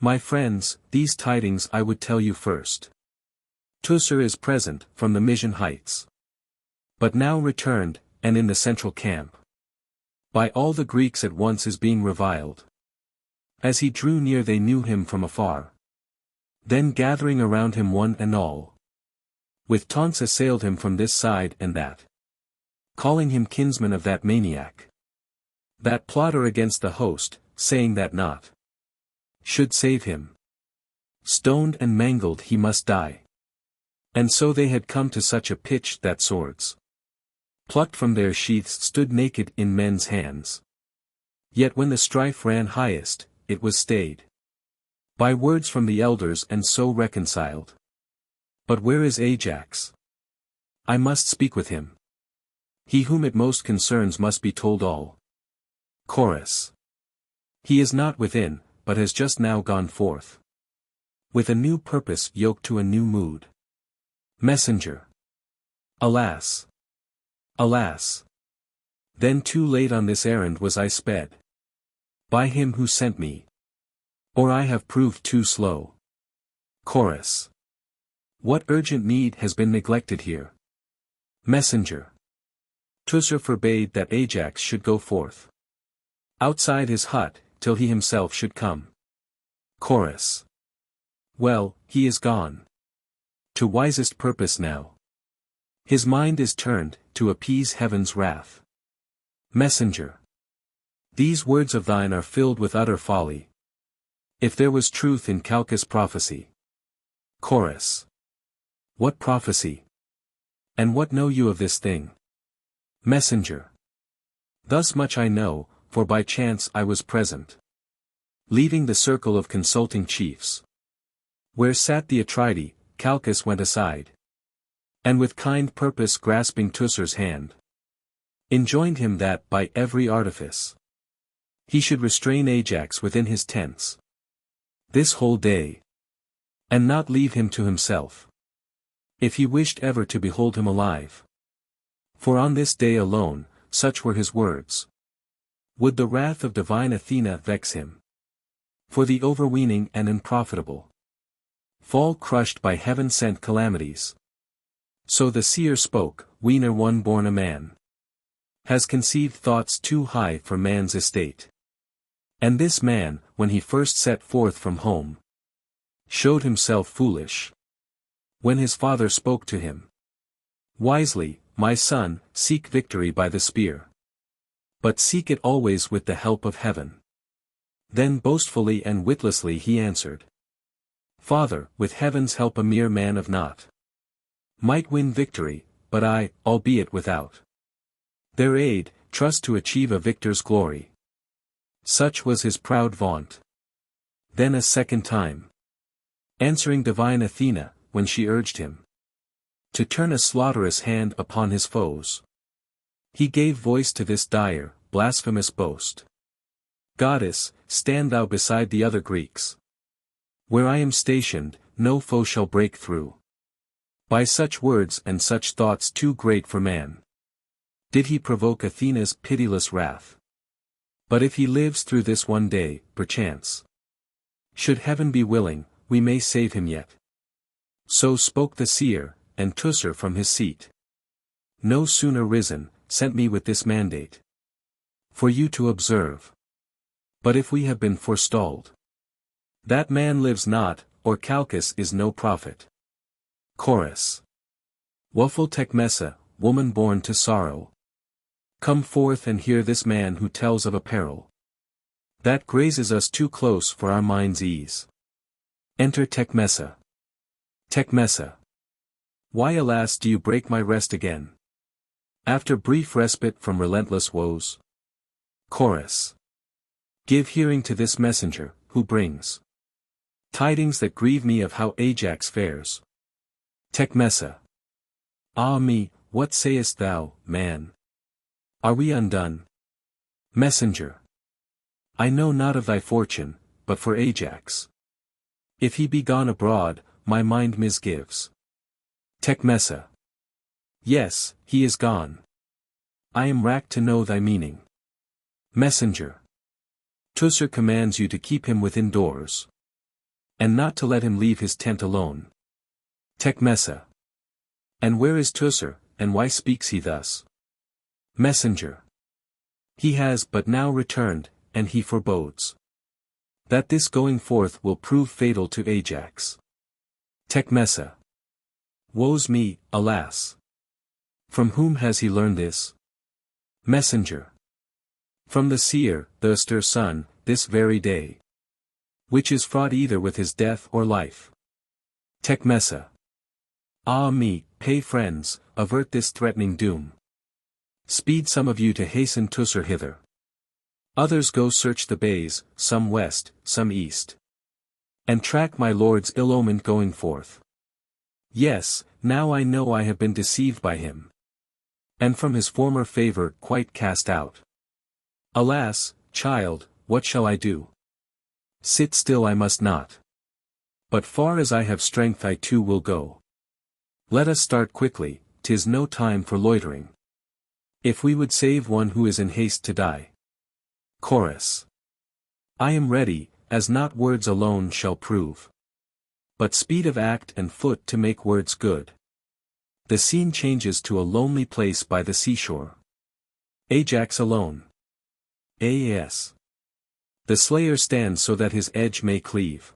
My friends, these tidings I would tell you first. Teucer is present, from the Mysian heights, but now returned, and in the central camp. By all the Greeks at once is being reviled. As he drew near they knew him from afar. Then gathering around him one and all, with taunts assailed him from this side and that, calling him kinsman of that maniac, that plotter against the host, saying that naught should save him. Stoned and mangled he must die. And so they had come to such a pitch that swords, plucked from their sheaths, stood naked in men's hands. Yet when the strife ran highest, it was stayed by words from the elders and so reconciled. But where is Ajax? I must speak with him. He whom it most concerns must be told all. Chorus. He is not within, but has just now gone forth, with a new purpose yoked to a new mood. Messenger. Alas! Alas! Then too late on this errand was I sped by him who sent me, or I have proved too slow. Chorus. What urgent need has been neglected here? Messenger. Teucer forbade that Ajax should go forth outside his hut, till he himself should come. Chorus. Well, he is gone to wisest purpose now. His mind is turned, to appease heaven's wrath. Messenger. These words of thine are filled with utter folly, if there was truth in Calchas' prophecy. Chorus. What prophecy? And what know you of this thing? Messenger. Thus much I know, for by chance I was present, leaving the circle of consulting chiefs, where sat the Atridae. Calchas went aside, and with kind purpose grasping Teucer's hand, enjoined him that by every artifice he should restrain Ajax within his tents this whole day, and not leave him to himself, if he wished ever to behold him alive. For on this day alone, such were his words, would the wrath of divine Athena vex him, for the overweening and unprofitable fall crushed by heaven-sent calamities. So the seer spoke, Weener one born a man has conceived thoughts too high for man's estate. And this man, when he first set forth from home, showed himself foolish, when his father spoke to him wisely, my son, seek victory by the spear, but seek it always with the help of heaven. Then boastfully and witlessly he answered, Father, with heaven's help a mere man of naught might win victory, but I, albeit without their aid, trust to achieve a victor's glory. Such was his proud vaunt. Then a second time, answering divine Athena, when she urged him to turn a slaughterous hand upon his foes, he gave voice to this dire, blasphemous boast. Goddess, stand thou beside the other Greeks. Where I am stationed, no foe shall break through. By such words and such thoughts too great for man, did he provoke Athena's pitiless wrath. But if he lives through this one day, perchance, should heaven be willing, we may save him yet. So spoke the seer, and Teucer from his seat, no sooner risen, sent me with this mandate, for you to observe. But if we have been forestalled, that man lives not, or Calchas is no prophet. Chorus. Woeful Tecmessa, woman born to sorrow, come forth and hear this man who tells of a peril that grazes us too close for our mind's ease. Enter Tecmessa. Tecmessa. Why alas do you break my rest again, after brief respite from relentless woes? Chorus. Give hearing to this messenger, who brings tidings that grieve me of how Ajax fares. Tecmessa. Ah me, what sayest thou, man? Are we undone? Messenger. I know not of thy fortune, but for Ajax, if he be gone abroad, my mind misgives. Tecmessa. Yes, he is gone. I am racked to know thy meaning. Messenger. Teucer commands you to keep him within doors, and not to let him leave his tent alone. Tecmessa. And where is Teucer, and why speaks he thus? Messenger. He has but now returned, and he forebodes that this going forth will prove fatal to Ajax. Tecmessa. Woe's me, alas! From whom has he learned this? Messenger. From the seer, the austere sun, this very day, which is fraught either with his death or life. Tecmessa. Ah me, pay friends, avert this threatening doom. Speed some of you to hasten Teucer hither. Others go search the bays, some west, some east, and track my lord's ill omen going forth. Yes, now I know I have been deceived by him, and from his former favor quite cast out. Alas, child, what shall I do? Sit still I must not. But far as I have strength I too will go. Let us start quickly, 'tis no time for loitering, if we would save one who is in haste to die. Chorus. I am ready, as not words alone shall prove, but speed of act and foot to make words good. The scene changes to a lonely place by the seashore. Ajax alone. As. The slayer stands so that his edge may cleave.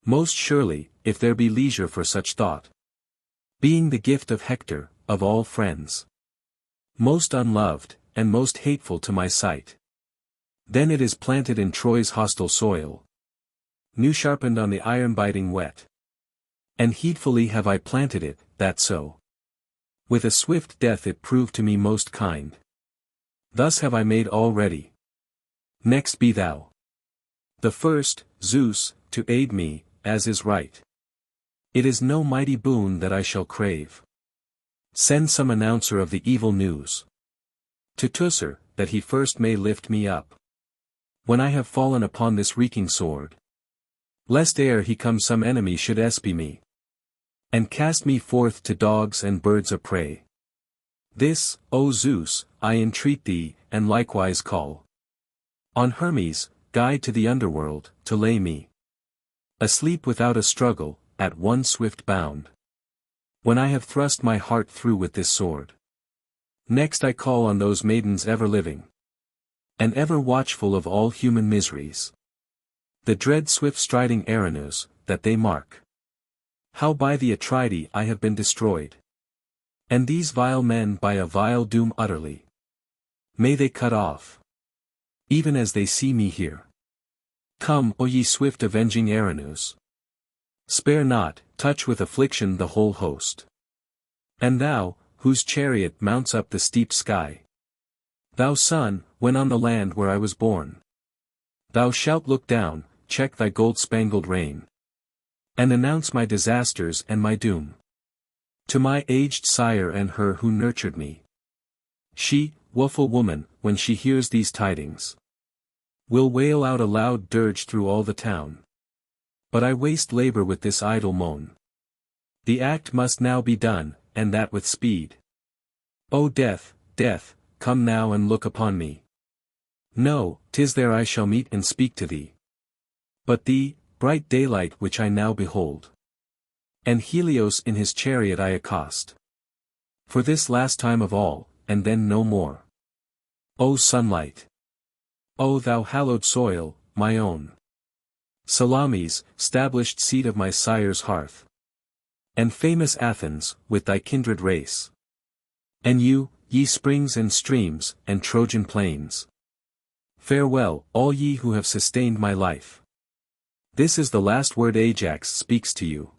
Most surely, if there be leisure for such thought, being the gift of Hector, of all friends, most unloved, and most hateful to my sight, then it is planted in Troy's hostile soil, new sharpened on the iron-biting wet. And heedfully have I planted it, that so, with a swift death it proved to me most kind. Thus have I made all ready. Next be thou the first, Zeus, to aid me, as is right. It is no mighty boon that I shall crave. Send some announcer of the evil news to Teucer, that he first may lift me up, when I have fallen upon this reeking sword, lest ere he come some enemy should espy me, and cast me forth to dogs and birds of prey. This, O Zeus, I entreat thee, and likewise call on Hermes, guide to the underworld, to lay me asleep without a struggle, at one swift bound, when I have thrust my heart through with this sword. Next I call on those maidens ever living, and ever watchful of all human miseries, the dread swift-striding Erinyes, that they mark how by the Atridae I have been destroyed, and these vile men by a vile doom utterly may they cut off, even as they see me here. Come, O ye swift avenging Erinyes, spare not, touch with affliction the whole host. And thou, whose chariot mounts up the steep sky, thou sun, when on the land where I was born, thou shalt look down, check thy gold-spangled reign, and announce my disasters and my doom to my aged sire and her who nurtured me. She, woeful woman, when she hears these tidings, will wail out a loud dirge through all the town. But I waste labor with this idle moan. The act must now be done, and that with speed. O death, death, come now and look upon me. No, 'tis there I shall meet and speak to thee. But thee, bright daylight which I now behold. And Helios in his chariot I accost. For this last time of all, and then no more. O sunlight! O thou hallowed soil, my own! Salamis, stablished seat of my sire's hearth. And famous Athens, with thy kindred race. And you, ye springs and streams, and Trojan plains. Farewell, all ye who have sustained my life. This is the last word Ajax speaks to you.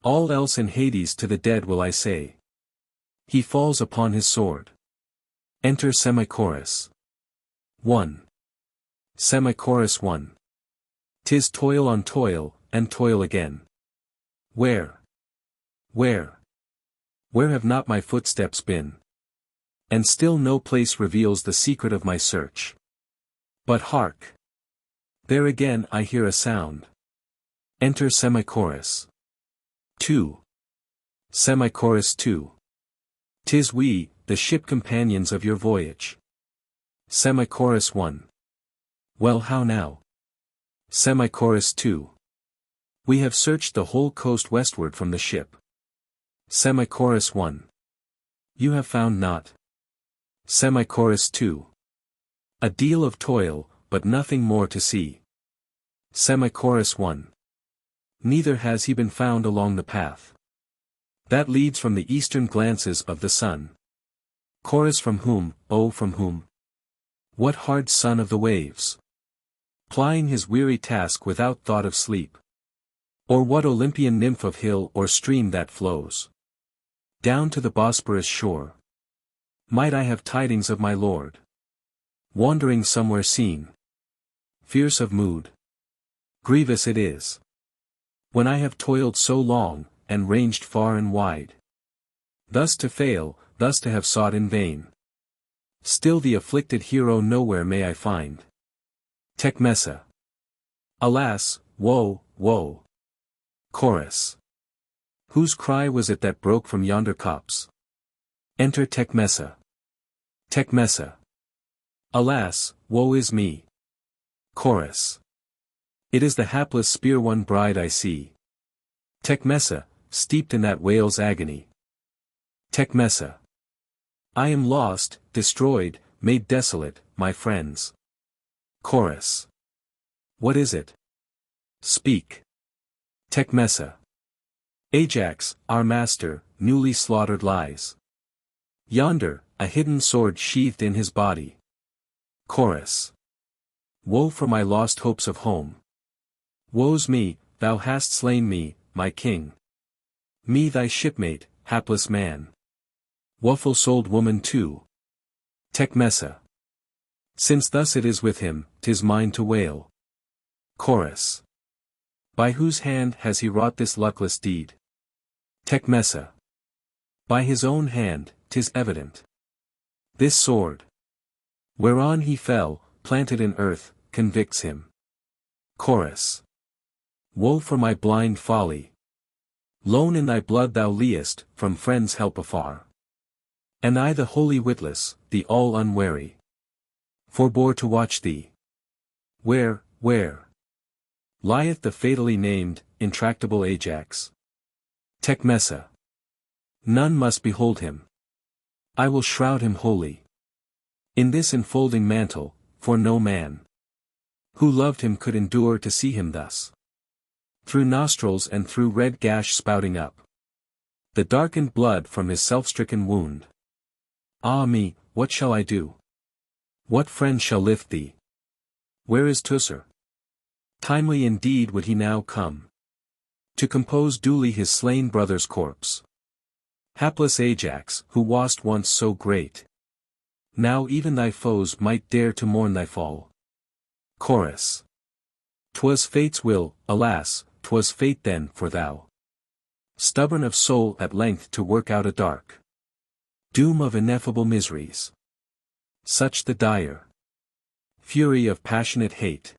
All else in Hades to the dead will I say. He falls upon his sword. Enter Semi-Chorus. 1. Semi-Chorus 1. 'Tis toil on toil, and toil again. Where? Where have not my footsteps been? And still no place reveals the secret of my search. But hark! There again I hear a sound. Enter Semi-Chorus. 2. Semi-Chorus 2. 'Tis we, the ship companions of your voyage. Semi-Chorus 1. Well, how now? Semi-Chorus 2. We have searched the whole coast westward from the ship. Semi-Chorus 1. You have found not. Semi-Chorus 2. A deal of toil, but nothing more to see. Semi-Chorus 1. Neither has he been found along the path that leads from the eastern glances of the sun. Chorus from whom, oh from whom? What hard son of the waves? Plying his weary task without thought of sleep. Or what Olympian nymph of hill or stream that flows down to the Bosporus shore? Might I have tidings of my lord? Wandering somewhere seen. Fierce of mood. Grievous it is. When I have toiled so long, and ranged far and wide. Thus to fail, thus to have sought in vain. Still the afflicted hero nowhere may I find. Tecmessa. Alas, woe, woe. Chorus. Whose cry was it that broke from yonder copse? Enter Tecmessa. Tecmessa. Alas, woe is me. Chorus. It is the hapless spear-won bride I see. Tecmessa, steeped in that wail's agony. Tecmessa. I am lost, destroyed, made desolate, my friends. Chorus. What is it? Speak. Tecmessa. Ajax, our master, newly slaughtered lies. Yonder, a hidden sword sheathed in his body. Chorus. Woe for my lost hopes of home. Woe's me, thou hast slain me, my king. Me thy shipmate, hapless man. Woeful-souled woman too. Tecmessa. Since thus it is with him, 'tis mine to wail. Chorus. By whose hand has he wrought this luckless deed? Tecmessa. By his own hand, 'tis evident. This sword, whereon he fell, planted in earth, convicts him. Chorus. Woe for my blind folly. Lone in thy blood thou liest, from friends' help afar. And I the wholly witless, the all unwary, forbore to watch thee. Where lieth the fatally named, intractable Ajax? Tecmessa. None must behold him. I will shroud him wholly in this enfolding mantle, for no man who loved him could endure to see him thus. Through nostrils and through red gash spouting up the darkened blood from his self-stricken wound. Ah me, what shall I do? What friend shall lift thee? Where is Teucer? Timely indeed would he now come to compose duly his slain brother's corpse. Hapless Ajax, who wast once so great, now even thy foes might dare to mourn thy fall. Chorus. 'Twas fate's will, alas, 'twas fate then for thou, stubborn of soul at length to work out a dark doom of ineffable miseries. Such the dire fury of passionate hate.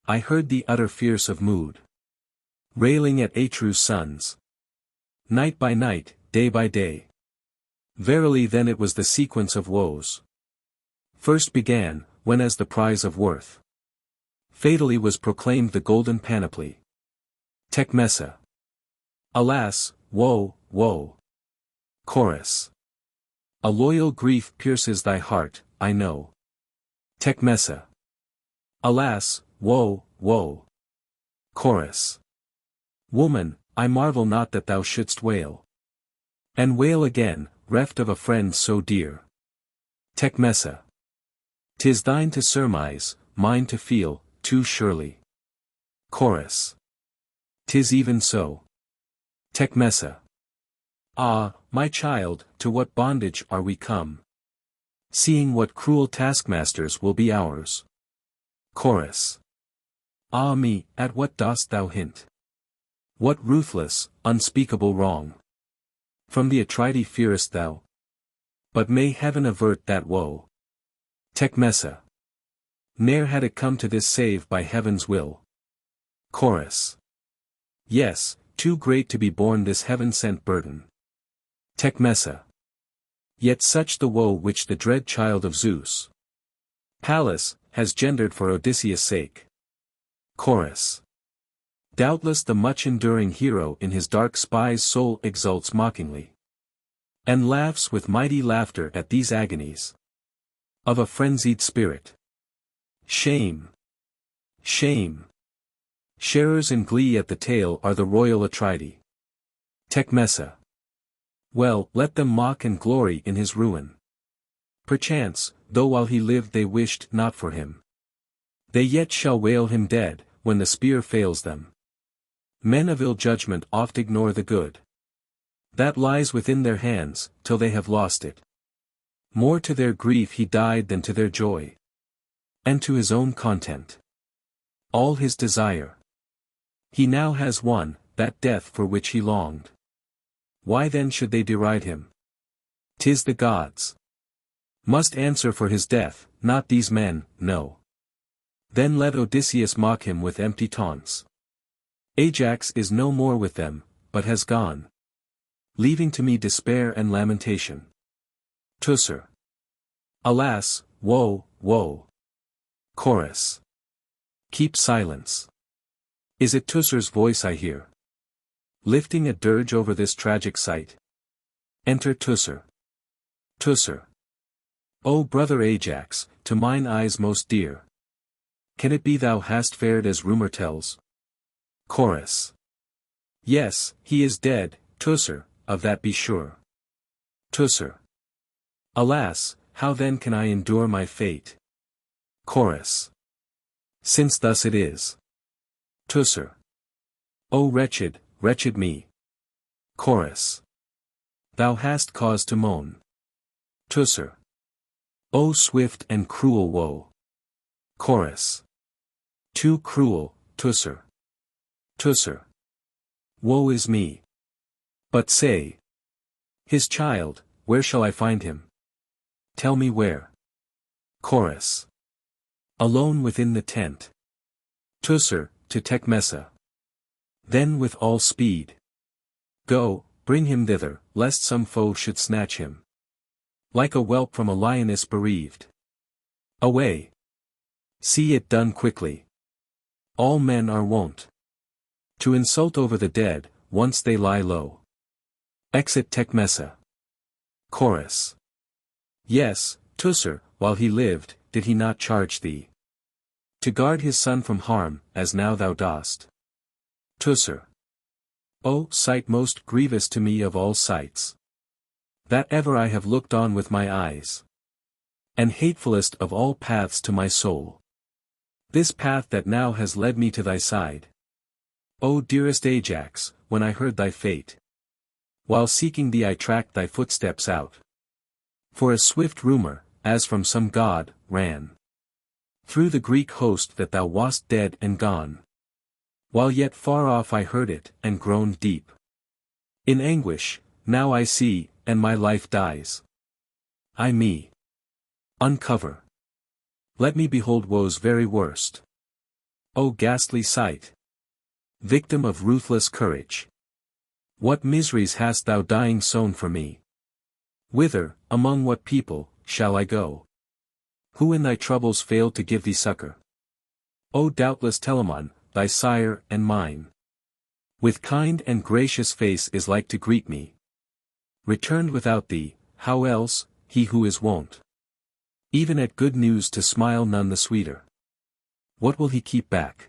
I heard thee utter fierce of mood. railing at Atreus' sons. Night by night, day by day. Verily then it was the sequence of woes. First began, when as the prize of worth fatally was proclaimed the golden panoply. Tecmessa. Alas, woe, woe. Chorus. A loyal grief pierces thy heart, I know. Tecmessa. Alas, woe, woe. Chorus. Woman, I marvel not that thou shouldst wail. And wail again, reft of a friend so dear. Tecmessa. 'Tis thine to surmise, mine to feel, too surely. Chorus. 'Tis even so. Tecmessa. Ah, my child, to what bondage are we come? Seeing what cruel taskmasters will be ours. Chorus. Ah me, at what dost thou hint? What ruthless, unspeakable wrong? From the Atridae fearest thou? But may heaven avert that woe. Tecmessa. Ne'er had it come to this save by heaven's will. Chorus. Yes, too great to be borne this heaven-sent burden. Tecmessa. Yet such the woe which the dread child of Zeus, Pallas, has gendered for Odysseus' sake. Chorus. Doubtless the much-enduring hero in his dark spy's soul exults mockingly, and laughs with mighty laughter at these agonies of a frenzied spirit. Shame! Shame! Sharers in glee at the tale are the royal Atridae. Tecmessa. Well, let them mock and glory in his ruin. Perchance, though while he lived they wished not for him, they yet shall wail him dead, when the spear fails them. Men of ill judgment oft ignore the good that lies within their hands, till they have lost it. More to their grief he died than to their joy, and to his own content. All his desire he now has won, that death for which he longed. Why then should they deride him? 'Tis the gods must answer for his death, not these men, no. Then let Odysseus mock him with empty taunts. Ajax is no more with them, but has gone, leaving to me despair and lamentation. Teucer. Alas, woe, woe. Chorus. Keep silence. Is it Teucer's voice I hear, lifting a dirge over this tragic sight? Enter Teucer. Teucer. O brother Ajax, to mine eyes most dear, can it be thou hast fared as rumor tells? Chorus. Yes, he is dead, Teucer, of that be sure. Teucer. Alas, how then can I endure my fate? Chorus. Since thus it is. Teucer. O wretched, wretched me. Chorus. Thou hast cause to moan. Teucer. O swift and cruel woe. Chorus. Too cruel, Teucer. Teucer. Woe is me. But say, his child, where shall I find him? Tell me where. Chorus. Alone within the tent. Teucer, to Tecmessa. Then with all speed. Go, bring him thither, lest some foe should snatch him. Like a whelp from a lioness bereaved. Away. See it done quickly. All men are wont to insult over the dead, once they lie low. Exit Tecmessa. Chorus. Yes, Teucer, while he lived, did he not charge thee to guard his son from harm, as now thou dost? Teucer. O sight most grievous to me of all sights, that ever I have looked on with my eyes, and hatefullest of all paths to my soul, this path that now has led me to thy side. O dearest Ajax, when I heard thy fate, while seeking thee I tracked thy footsteps out. For a swift rumor, as from some god, ran through the Greek host that thou wast dead and gone. While yet far off I heard it, and groaned deep in anguish. Now I see, and my life dies. I me uncover. Let me behold woe's very worst. O ghastly sight! Victim of ruthless courage. What miseries hast thou dying sown for me? Whither, among what people, shall I go? Who in thy troubles failed to give thee succor? O doubtless Telamon, thy sire and mine, with kind and gracious face is like to greet me. Returned without thee, how else, he who is wont, even at good news to smile none the sweeter? What will he keep back?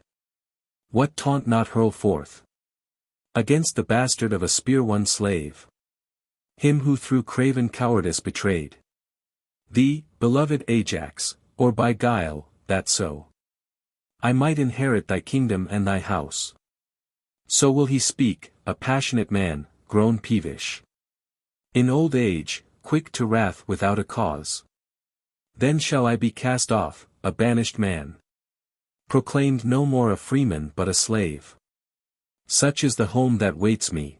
What taunt not hurl forth? Against the bastard of a spear-won slave, him who through craven cowardice betrayed thee, beloved Ajax, or by guile, that so I might inherit thy kingdom and thy house. So will he speak, a passionate man, grown peevish in old age, quick to wrath without a cause. Then shall I be cast off, a banished man, proclaimed no more a freeman but a slave. Such is the home that waits me,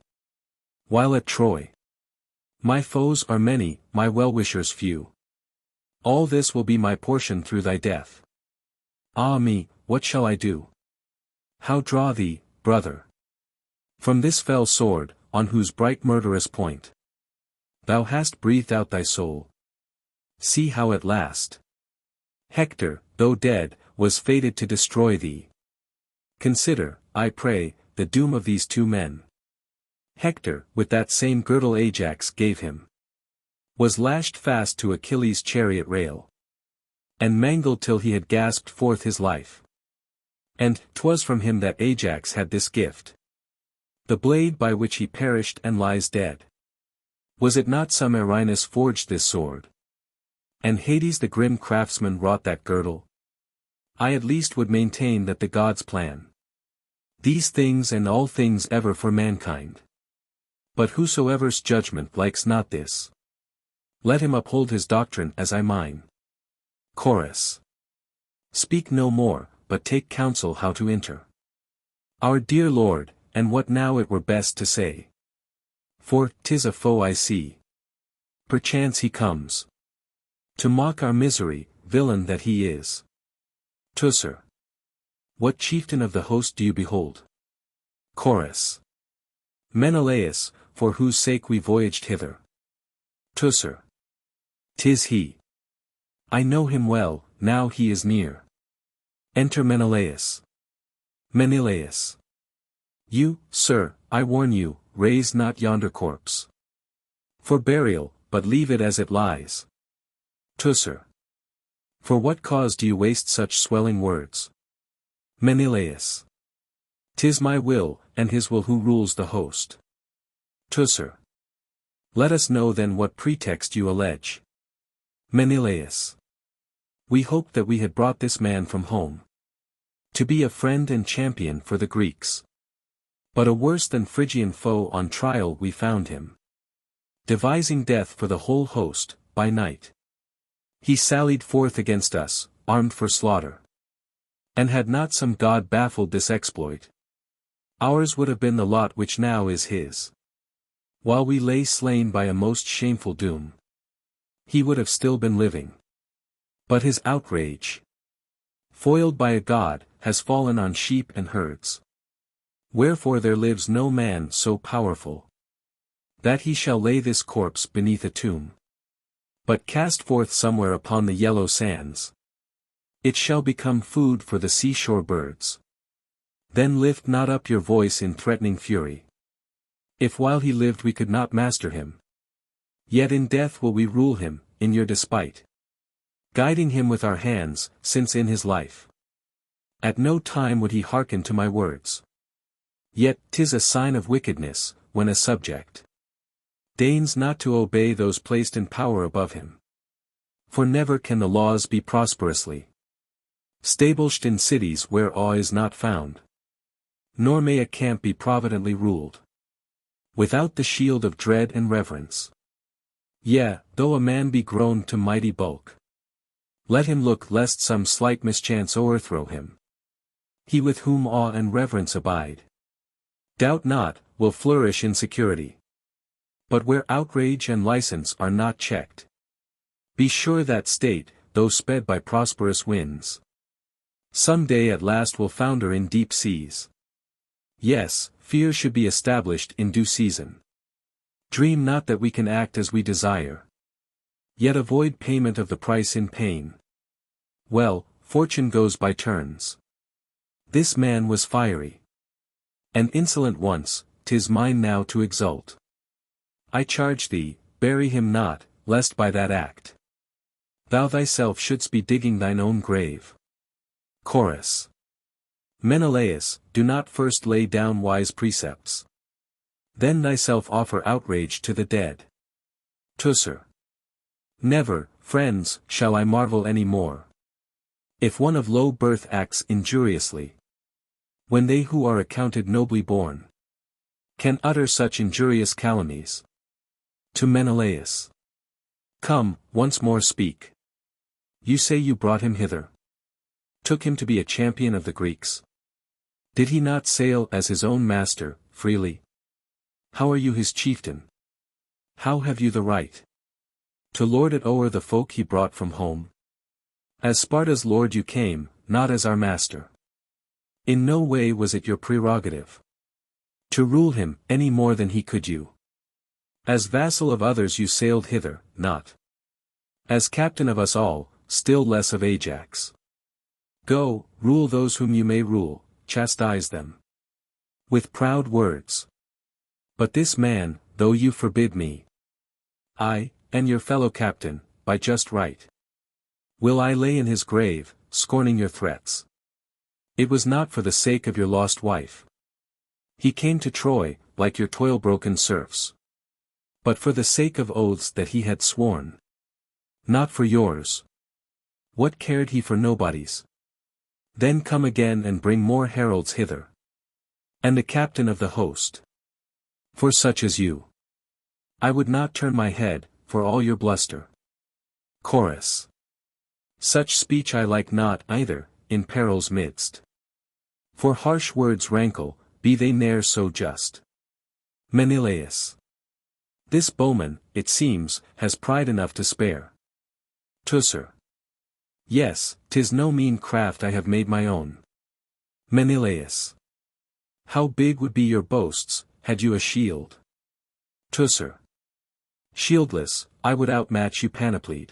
while at Troy my foes are many, my well-wishers few. All this will be my portion through thy death. Ah me, what shall I do? How draw thee, brother, from this fell sword, on whose bright murderous point thou hast breathed out thy soul? See how at last Hector, though dead, was fated to destroy thee. Consider, I pray, the doom of these two men. Hector, with that same girdle Ajax gave him, was lashed fast to Achilles' chariot rail, and mangled till he had gasped forth his life. And 'twas from him that Ajax had this gift, the blade by which he perished and lies dead. Was it not some Erinus forged this sword, and Hades the grim craftsman wrought that girdle? I at least would maintain that the gods plan these things and all things ever for mankind. But whosoever's judgment likes not this, let him uphold his doctrine as I mine. Chorus. Speak no more, but take counsel how to enter our dear Lord, and what now it were best to say. For 'tis a foe I see. Perchance he comes to mock our misery, villain that he is. Teucer. What chieftain of the host do you behold? Chorus. Menelaus, for whose sake we voyaged hither. Teucer. 'Tis he. I know him well, now he is near. Enter Menelaus. Menelaus. You, sir, I warn you, raise not yonder corpse for burial, but leave it as it lies. Teucer. For what cause do you waste such swelling words? Menelaus. 'Tis my will, and his will who rules the host. Teucer. Let us know then what pretext you allege. Menelaus. We hoped that we had brought this man from home to be a friend and champion for the Greeks. But a worse than Phrygian foe on trial we found him, devising death for the whole host, by night. He sallied forth against us, armed for slaughter. And had not some god baffled this exploit, ours would have been the lot which now is his. While we lay slain by a most shameful doom, he would have still been living. But his outrage, foiled by a god, has fallen on sheep and herds. Wherefore there lives no man so powerful, that he shall lay this corpse beneath a tomb, but cast forth somewhere upon the yellow sands. It shall become food for the seashore birds. Then lift not up your voice in threatening fury. If while he lived we could not master him, yet in death will we rule him, in your despite, guiding him with our hands, since in his life at no time would he hearken to my words. Yet 'tis a sign of wickedness, when a subject deigns not to obey those placed in power above him. For never can the laws be prosperously stablished in cities where awe is not found. Nor may a camp be providently ruled without the shield of dread and reverence. Yea, though a man be grown to mighty bulk, let him look lest some slight mischance o'erthrow him. He with whom awe and reverence abide, doubt not, will flourish in security. But where outrage and license are not checked, be sure that state, though sped by prosperous winds, some day at last will founder in deep seas. Yes, fear should be established in due season. Dream not that we can act as we desire. Yet avoid payment of the price in pain. Well, fortune goes by turns. This man was fiery and insolent once, 'tis mine now to exult. I charge thee, bury him not, lest by that act thou thyself shouldst be digging thine own grave. Chorus. Menelaus, do not first lay down wise precepts. Then thyself offer outrage to the dead. Teucer. Never, friends, shall I marvel any more, if one of low birth acts injuriously, when they who are accounted nobly born can utter such injurious calumnies. To Menelaus. Come, once more speak. You say you brought him hither, took him to be a champion of the Greeks. Did he not sail as his own master, freely? How are you his chieftain? How have you the right to lord it o'er the folk he brought from home? As Sparta's lord you came, not as our master. In no way was it your prerogative to rule him, any more than he could you. As vassal of others you sailed hither, not as captain of us all, still less of Ajax. Go, rule those whom you may rule, chastise them with proud words. But this man, though you forbid me, I, and your fellow captain, by just right, will I lay in his grave, scorning your threats. It was not for the sake of your lost wife he came to Troy, like your toil-broken serfs, but for the sake of oaths that he had sworn. Not for yours. What cared he for nobodies? Then come again and bring more heralds hither, and the captain of the host. For such as you, I would not turn my head, for all your bluster. Chorus. Such speech I like not either, in peril's midst. For harsh words rankle, be they ne'er so just. Menelaus. This bowman, it seems, has pride enough to spare. Teucer. Yes, 'tis no mean craft I have made my own. Menelaus. How big would be your boasts, had you a shield? Teucer. Shieldless, I would outmatch you panoplied.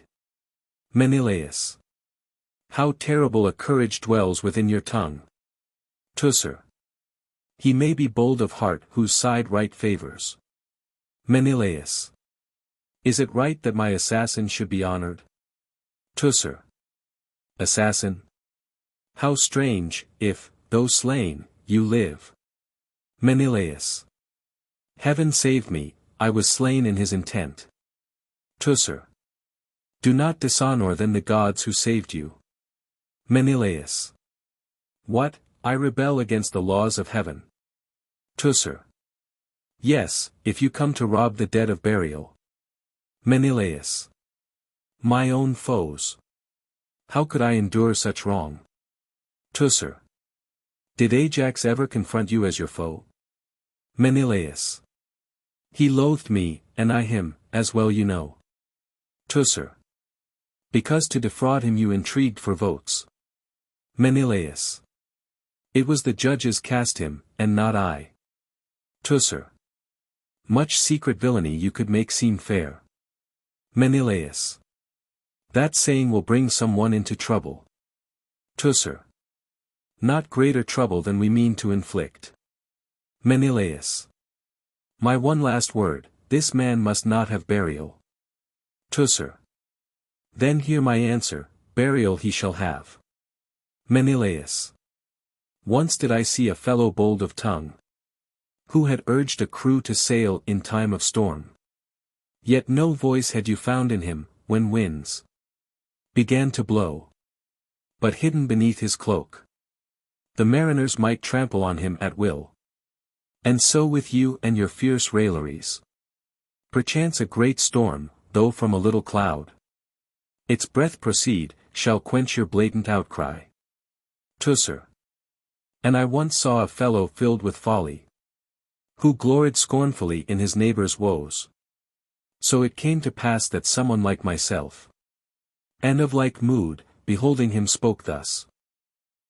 Menelaus. How terrible a courage dwells within your tongue. Teucer. He may be bold of heart whose side right favors. Menelaus. Is it right that my assassin should be honored? Teucer. Assassin? How strange, if, though slain, you live. Menelaus. Heaven save me, I was slain in his intent. Teucer. Do not dishonor then the gods who saved you. Menelaus. What, I rebel against the laws of heaven. Teucer. Yes, if you come to rob the dead of burial. Menelaus. My own foes. How could I endure such wrong? Teucer. Did Ajax ever confront you as your foe? Menelaus. He loathed me, and I him, as well you know. Teucer. Because to defraud him you intrigued for votes. Menelaus. It was the judges cast him, and not I. Teucer. Much secret villainy you could make seem fair. Menelaus. That saying will bring someone into trouble. Teucer. Not greater trouble than we mean to inflict. Menelaus. My one last word, this man must not have burial. Teucer. Then hear my answer, burial he shall have. Menelaus. Once did I see a fellow bold of tongue, who had urged a crew to sail in time of storm. Yet no voice had you found in him, when winds began to blow. But hidden beneath his cloak, the mariners might trample on him at will. And so with you and your fierce railleries. Perchance a great storm, though from a little cloud, its breath proceed, shall quench your blatant outcry. Teucer. And I once saw a fellow filled with folly, who gloried scornfully in his neighbor's woes. So it came to pass that someone like myself, and of like mood, beholding him spoke thus.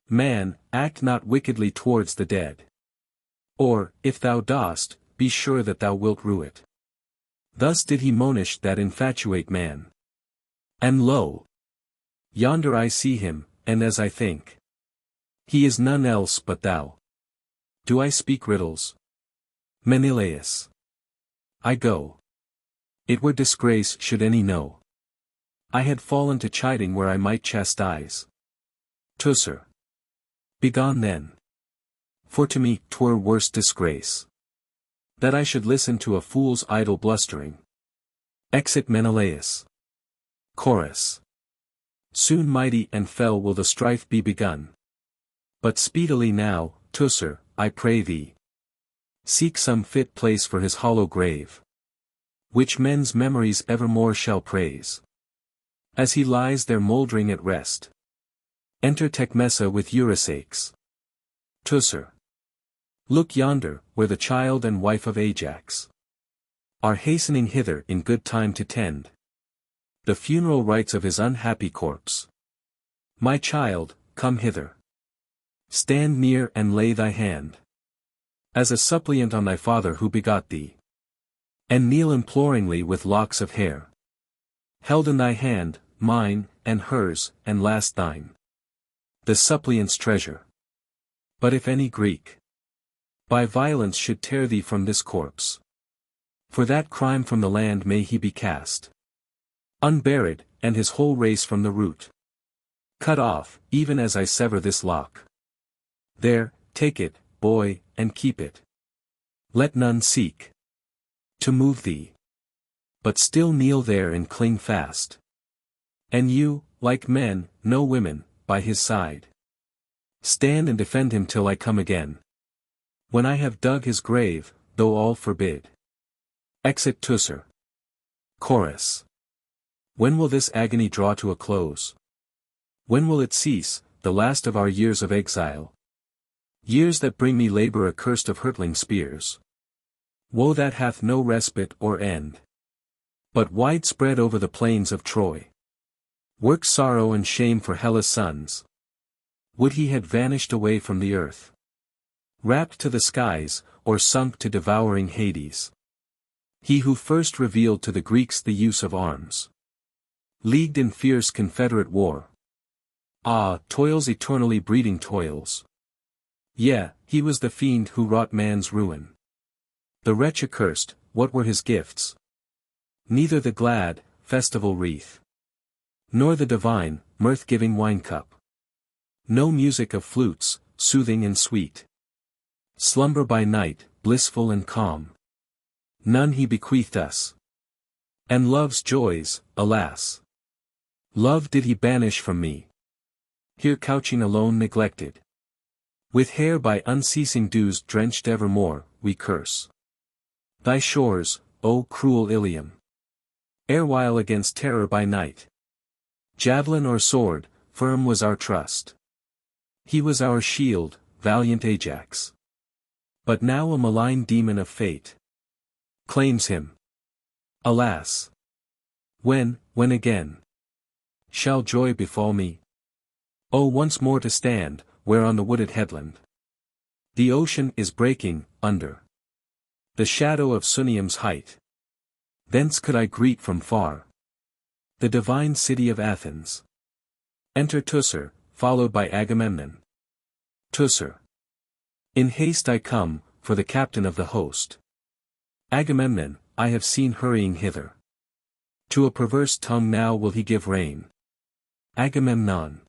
Man, act not wickedly towards the dead. Or, if thou dost, be sure that thou wilt rue it. Thus did he monish that infatuate man. And lo! Yonder I see him, and as I think, he is none else but thou. Do I speak riddles? Menelaus. I go. It were disgrace should any know. I had fallen to chiding where I might chastise. Teucer. Begone then. For to me 'twere worse disgrace, that I should listen to a fool's idle blustering. Exit Menelaus. Chorus. Soon mighty and fell will the strife be begun. But speedily now, Teucer, I pray thee, seek some fit place for his hollow grave, which men's memories evermore shall praise, as he lies there mouldering at rest. Enter Tecmessa with Eurysaces. Teucer. Look yonder, where the child and wife of Ajax are hastening hither in good time to tend the funeral rites of his unhappy corpse. My child, come hither. Stand near and lay thy hand, as a suppliant on thy father who begot thee, and kneel imploringly with locks of hair held in thy hand, mine, and hers, and last thine, the suppliant's treasure. But if any Greek by violence should tear thee from this corpse, for that crime from the land may he be cast unburied, and his whole race from the root cut off, even as I sever this lock. There, take it, boy, and keep it. Let none seek to move thee, but still kneel there and cling fast. And you, like men, no women, by his side, stand and defend him till I come again, when I have dug his grave, though all forbid. Exit Teucer. Chorus. When will this agony draw to a close? When will it cease, the last of our years of exile? Years that bring me labor accursed of hurtling spears. Woe that hath no respite or end, but widespread over the plains of Troy. Work sorrow and shame for Hellas' sons. Would he had vanished away from the earth, wrapped to the skies, or sunk to devouring Hades. He who first revealed to the Greeks the use of arms, leagued in fierce confederate war. Ah, toils eternally breeding toils. Yea, he was the fiend who wrought man's ruin. The wretch accursed, what were his gifts? Neither the glad, festival wreath, nor the divine, mirth-giving wine-cup. No music of flutes, soothing and sweet. Slumber by night, blissful and calm. None he bequeathed us. And love's joys, alas! Love did he banish from me. Here couching alone neglected, with hair by unceasing dews drenched evermore, we curse thy shores, O cruel Ilium. Erewhile against terror by night, javelin or sword, firm was our trust. He was our shield, valiant Ajax. But now a malign demon of fate claims him. Alas! When again shall joy befall me? Oh, once more to stand, where on the wooded headland the ocean is breaking, under the shadow of Sunium's height. Thence could I greet from far the divine city of Athens. Enter Teucer, followed by Agamemnon. Teucer. In haste I come, for the captain of the host. Agamemnon, I have seen hurrying hither. To a perverse tongue now will he give rein. Agamemnon.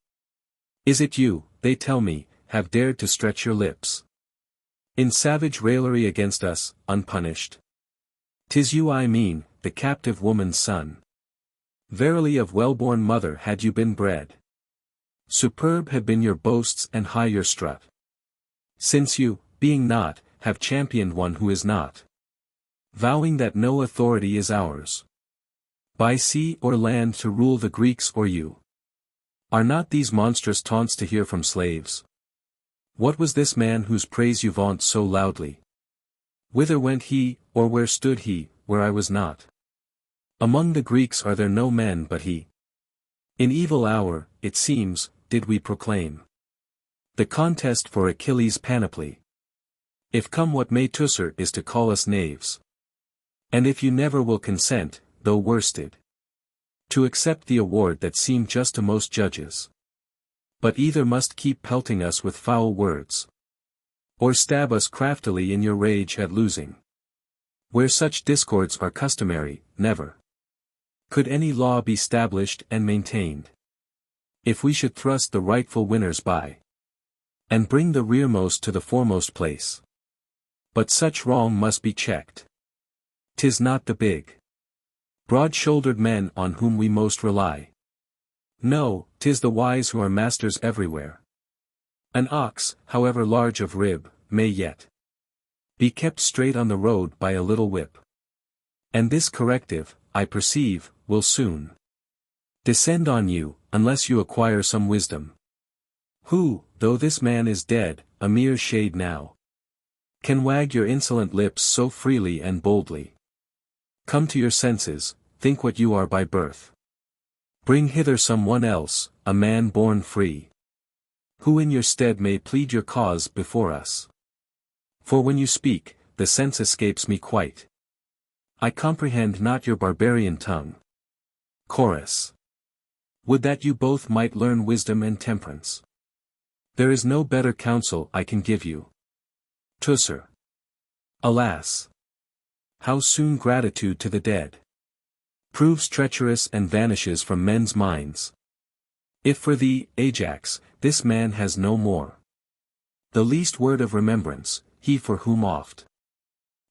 Is it you, they tell me, have dared to stretch your lips in savage raillery against us, unpunished? 'Tis you I mean, the captive woman's son. Verily of well-born mother had you been bred. Superb have been your boasts and high your strut. Since you, being not, have championed one who is not, vowing that no authority is ours, by sea or land to rule the Greeks or you. Are not these monstrous taunts to hear from slaves? What was this man whose praise you vaunt so loudly? Whither went he, or where stood he, where I was not? Among the Greeks are there no men but he? In evil hour, it seems, did we proclaim the contest for Achilles' panoply. If come what may, Teucer is to call us knaves. And if you never will consent, though worsted, to accept the award that seemed just to most judges, but either must keep pelting us with foul words, or stab us craftily in your rage at losing. Where such discords are customary, never could any law be stablished and maintained. If we should thrust the rightful winners by, and bring the rearmost to the foremost place. But such wrong must be checked. 'Tis not the big, broad-shouldered men on whom we most rely. No, 'tis the wise who are masters everywhere. An ox, however large of rib, may yet be kept straight on the road by a little whip. And this corrective, I perceive, will soon descend on you, unless you acquire some wisdom. Who, though this man is dead, a mere shade now, can wag your insolent lips so freely and boldly? Come to your senses, think what you are by birth. Bring hither some one else, a man born free, who in your stead may plead your cause before us. For when you speak, the sense escapes me quite. I comprehend not your barbarian tongue. Chorus. Would that you both might learn wisdom and temperance. There is no better counsel I can give you. Teucer. Alas! How soon gratitude to the dead proves treacherous and vanishes from men's minds. If for thee, Ajax, this man has no more the least word of remembrance, he for whom oft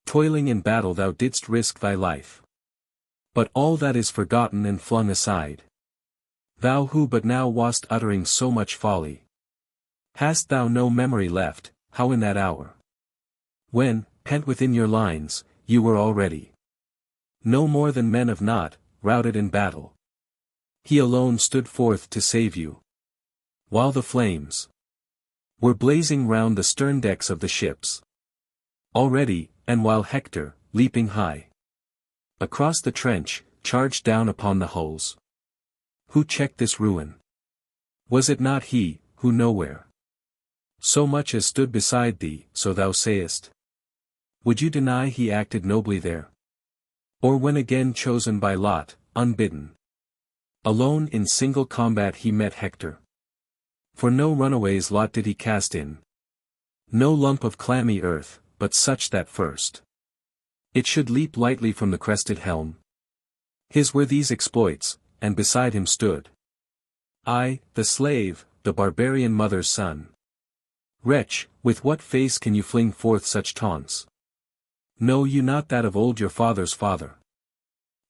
toiling in battle thou didst risk thy life. But all that is forgotten and flung aside. Thou who but now wast uttering so much folly. Hast thou no memory left, how in that hour, when, pent within your lines, you were already no more than men of naught, routed in battle. He alone stood forth to save you, while the flames were blazing round the stern decks of the ships. Already, and while Hector, leaping high across the trench, charged down upon the hulls. Who checked this ruin? Was it not he, who nowhere so much as stood beside thee, so thou sayest? Would you deny he acted nobly there? Or when again chosen by lot, unbidden, alone in single combat he met Hector? For no runaway's lot did he cast in, no lump of clammy earth, but such that first it should leap lightly from the crested helm. His were these exploits, and beside him stood I, the slave, the barbarian mother's son. Wretch, with what face can you fling forth such taunts? Know you not that of old your father's father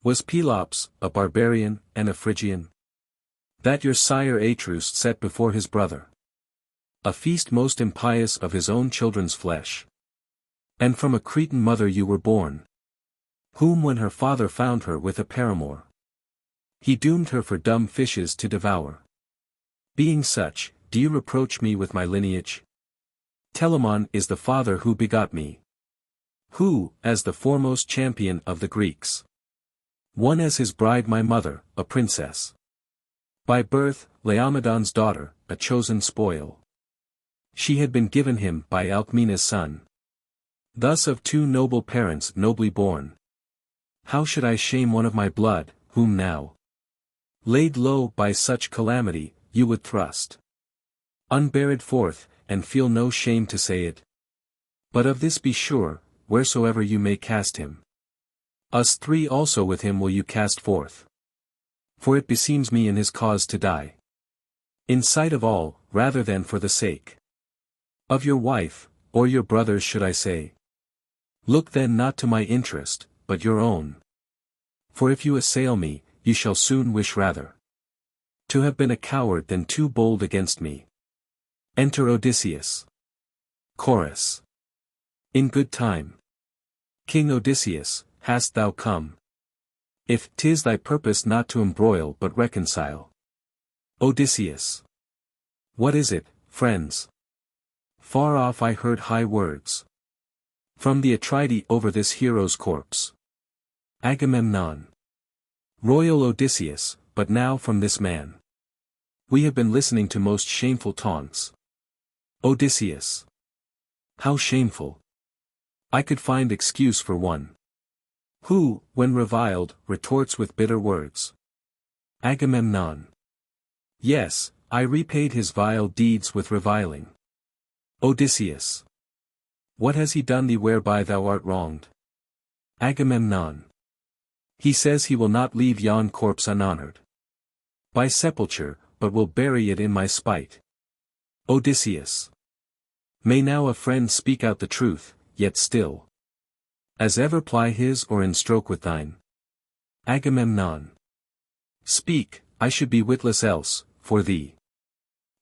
was Pelops, a barbarian, and a Phrygian? That your sire Atreus set before his brother a feast most impious of his own children's flesh. And from a Cretan mother you were born, whom when her father found her with a paramour, he doomed her for dumb fishes to devour. Being such, do you reproach me with my lineage? Telamon is the father who begot me, who, as the foremost champion of the Greeks, won as his bride my mother, a princess. By birth, Laomedon's daughter, a chosen spoil. She had been given him by Alcmena's son. Thus of two noble parents nobly born. How should I shame one of my blood, whom now, laid low by such calamity, you would thrust unburied forth, and feel no shame to say it? But of this be sure, wheresoever you may cast him, us three also with him will you cast forth. For it beseems me in his cause to die, in sight of all, rather than for the sake of your wife, or your brothers should I say. Look then not to my interest, but your own. For if you assail me, you shall soon wish rather to have been a coward than too bold against me. Enter Odysseus. Chorus. In good time. King Odysseus, hast thou come? If 'tis thy purpose not to embroil but reconcile. Odysseus. What is it, friends? Far off I heard high words from the Atridae over this hero's corpse. Agamemnon. Royal Odysseus, but now from this man we have been listening to most shameful taunts. Odysseus. How shameful? I could find excuse for one who, when reviled, retorts with bitter words. Agamemnon. Yes, I repaid his vile deeds with reviling. Odysseus. What has he done thee whereby thou art wronged? Agamemnon. He says he will not leave yon corpse unhonored by sepulture, but will bury it in my spite. Odysseus. May now a friend speak out the truth, yet still, as ever ply his or in stroke with thine. Agamemnon. Speak, I should be witless else, for thee.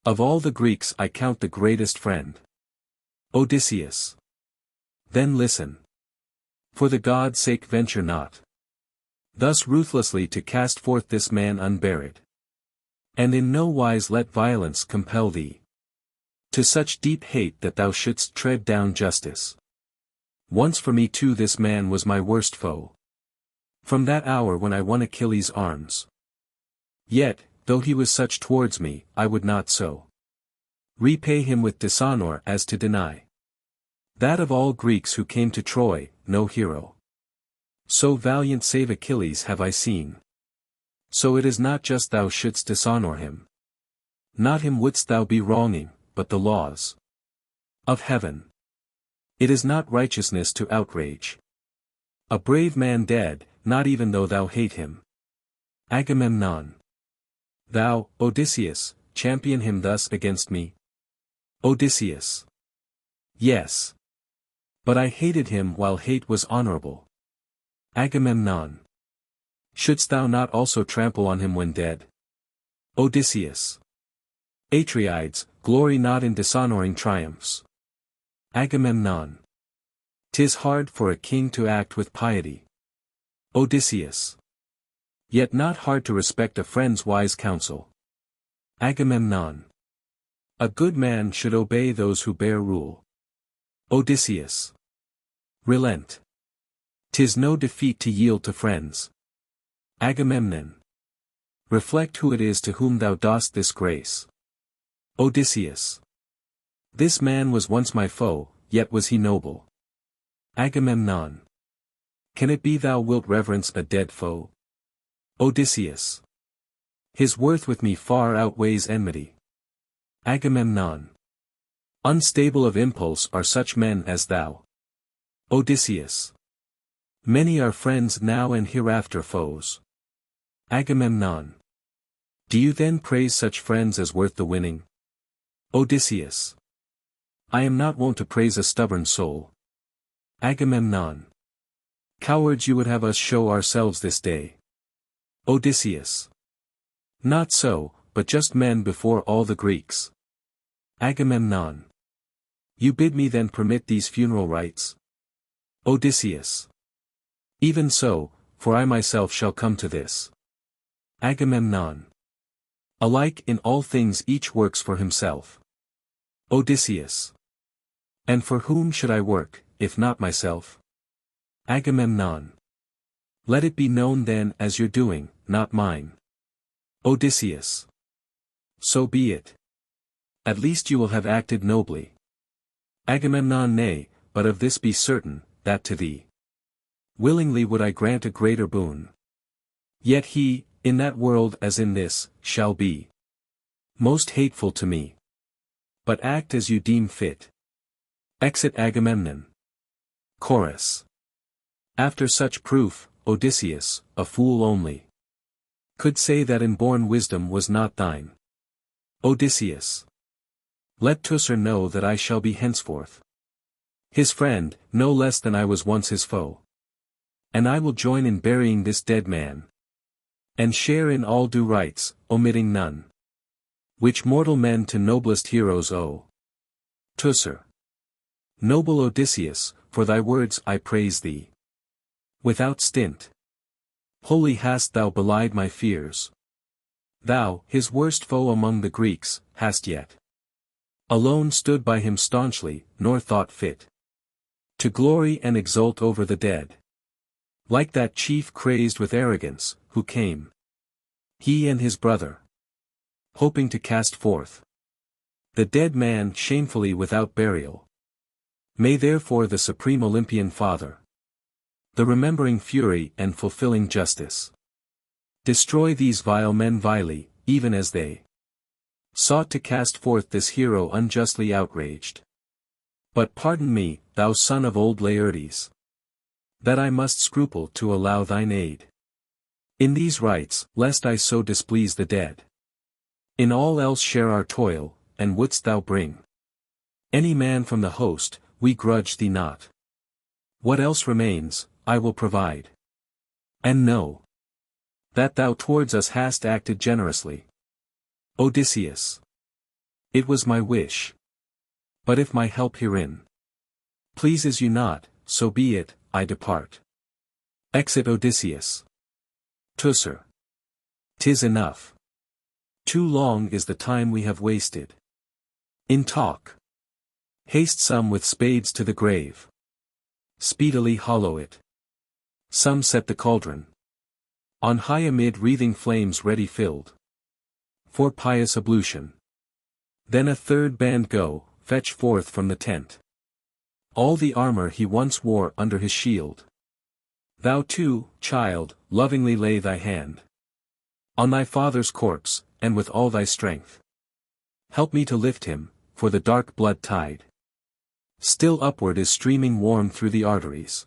Of all the Greeks I count the greatest friend. Odysseus. Then listen. For the gods' sake venture not thus ruthlessly to cast forth this man unburied. And in no wise let violence compel thee to such deep hate that thou shouldst tread down justice. Once for me too this man was my worst foe. From that hour when I won Achilles' arms. Yet, though he was such towards me, I would not so repay him with dishonor as to deny that of all Greeks who came to Troy, no hero so valiant save Achilles have I seen. So it is not just thou shouldst dishonor him. Not him wouldst thou be wronging, but the laws of heaven. It is not righteousness to outrage a brave man dead, not even though thou hate him. Agamemnon. Thou, Odysseus, champion him thus against me? Odysseus. Yes. But I hated him while hate was honorable. Agamemnon. Shouldst thou not also trample on him when dead? Odysseus. Atrides, glory not in dishonoring triumphs. Agamemnon. 'Tis hard for a king to act with piety. Odysseus. Yet not hard to respect a friend's wise counsel. Agamemnon. A good man should obey those who bear rule. Odysseus. Relent. 'Tis no defeat to yield to friends. Agamemnon. Reflect who it is to whom thou dost this grace. Odysseus. This man was once my foe, yet was he noble. Agamemnon. Can it be thou wilt reverence a dead foe? Odysseus. His worth with me far outweighs enmity. Agamemnon. Unstable of impulse are such men as thou. Odysseus. Many are friends now and hereafter foes. Agamemnon. Do you then praise such friends as worth the winning? Odysseus. I am not wont to praise a stubborn soul. Agamemnon. Cowards you would have us show ourselves this day. Odysseus. Not so, but just men before all the Greeks. Agamemnon. You bid me then permit these funeral rites? Odysseus. Even so, for I myself shall come to this. Agamemnon. Alike in all things each works for himself. Odysseus. And for whom should I work, if not myself? Agamemnon. Let it be known then as your doing, not mine. Odysseus. So be it. At least you will have acted nobly. Agamemnon. Nay, but of this be certain, that to thee willingly would I grant a greater boon. Yet he, in that world as in this, shall be most hateful to me. But act as you deem fit. Exit Agamemnon. Chorus. After such proof, Odysseus, a fool only, could say that inborn wisdom was not thine. Odysseus. Let Teucer know that I shall be henceforth his friend, no less than I was once his foe. And I will join in burying this dead man, and share in all due rites, omitting none, which mortal men to noblest heroes owe. Teucer. Noble Odysseus, for thy words I praise thee. Without stint. Wholly hast thou belied my fears. Thou, his worst foe among the Greeks, hast yet alone stood by him staunchly, nor thought fit to glory and exult over the dead. Like that chief crazed with arrogance, who came, he and his brother, hoping to cast forth the dead man shamefully without burial. May therefore the Supreme Olympian Father, the remembering fury and fulfilling justice, destroy these vile men vilely, even as they sought to cast forth this hero unjustly outraged. But pardon me, thou son of old Laertes, that I must scruple to allow thine aid in these rites, lest I so displease the dead. In all else share our toil, and wouldst thou bring any man from the host, we grudge thee not. What else remains, I will provide. And know that thou towards us hast acted generously. Odysseus. It was my wish. But if my help herein pleases you not, so be it, I depart. Exit Odysseus. Teucer. 'Tis enough. Too long is the time we have wasted in talk. Haste some with spades to the grave. Speedily hollow it. Some set the cauldron on high amid wreathing flames ready filled for pious ablution. Then a third band go, fetch forth from the tent all the armor he once wore under his shield. Thou too, child, lovingly lay thy hand on thy father's corpse, and with all thy strength help me to lift him, for the dark blood tide still upward is streaming warm through the arteries.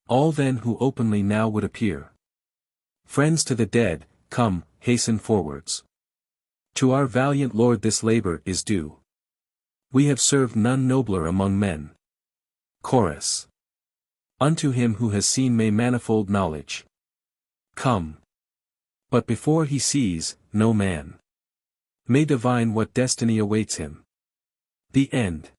All then who openly now would appear friends to the dead, come, hasten forwards. To our valiant Lord this labor is due. We have served none nobler among men. Chorus. Unto him who has seen may manifold knowledge come. But before he sees, no man may divine what destiny awaits him. The End.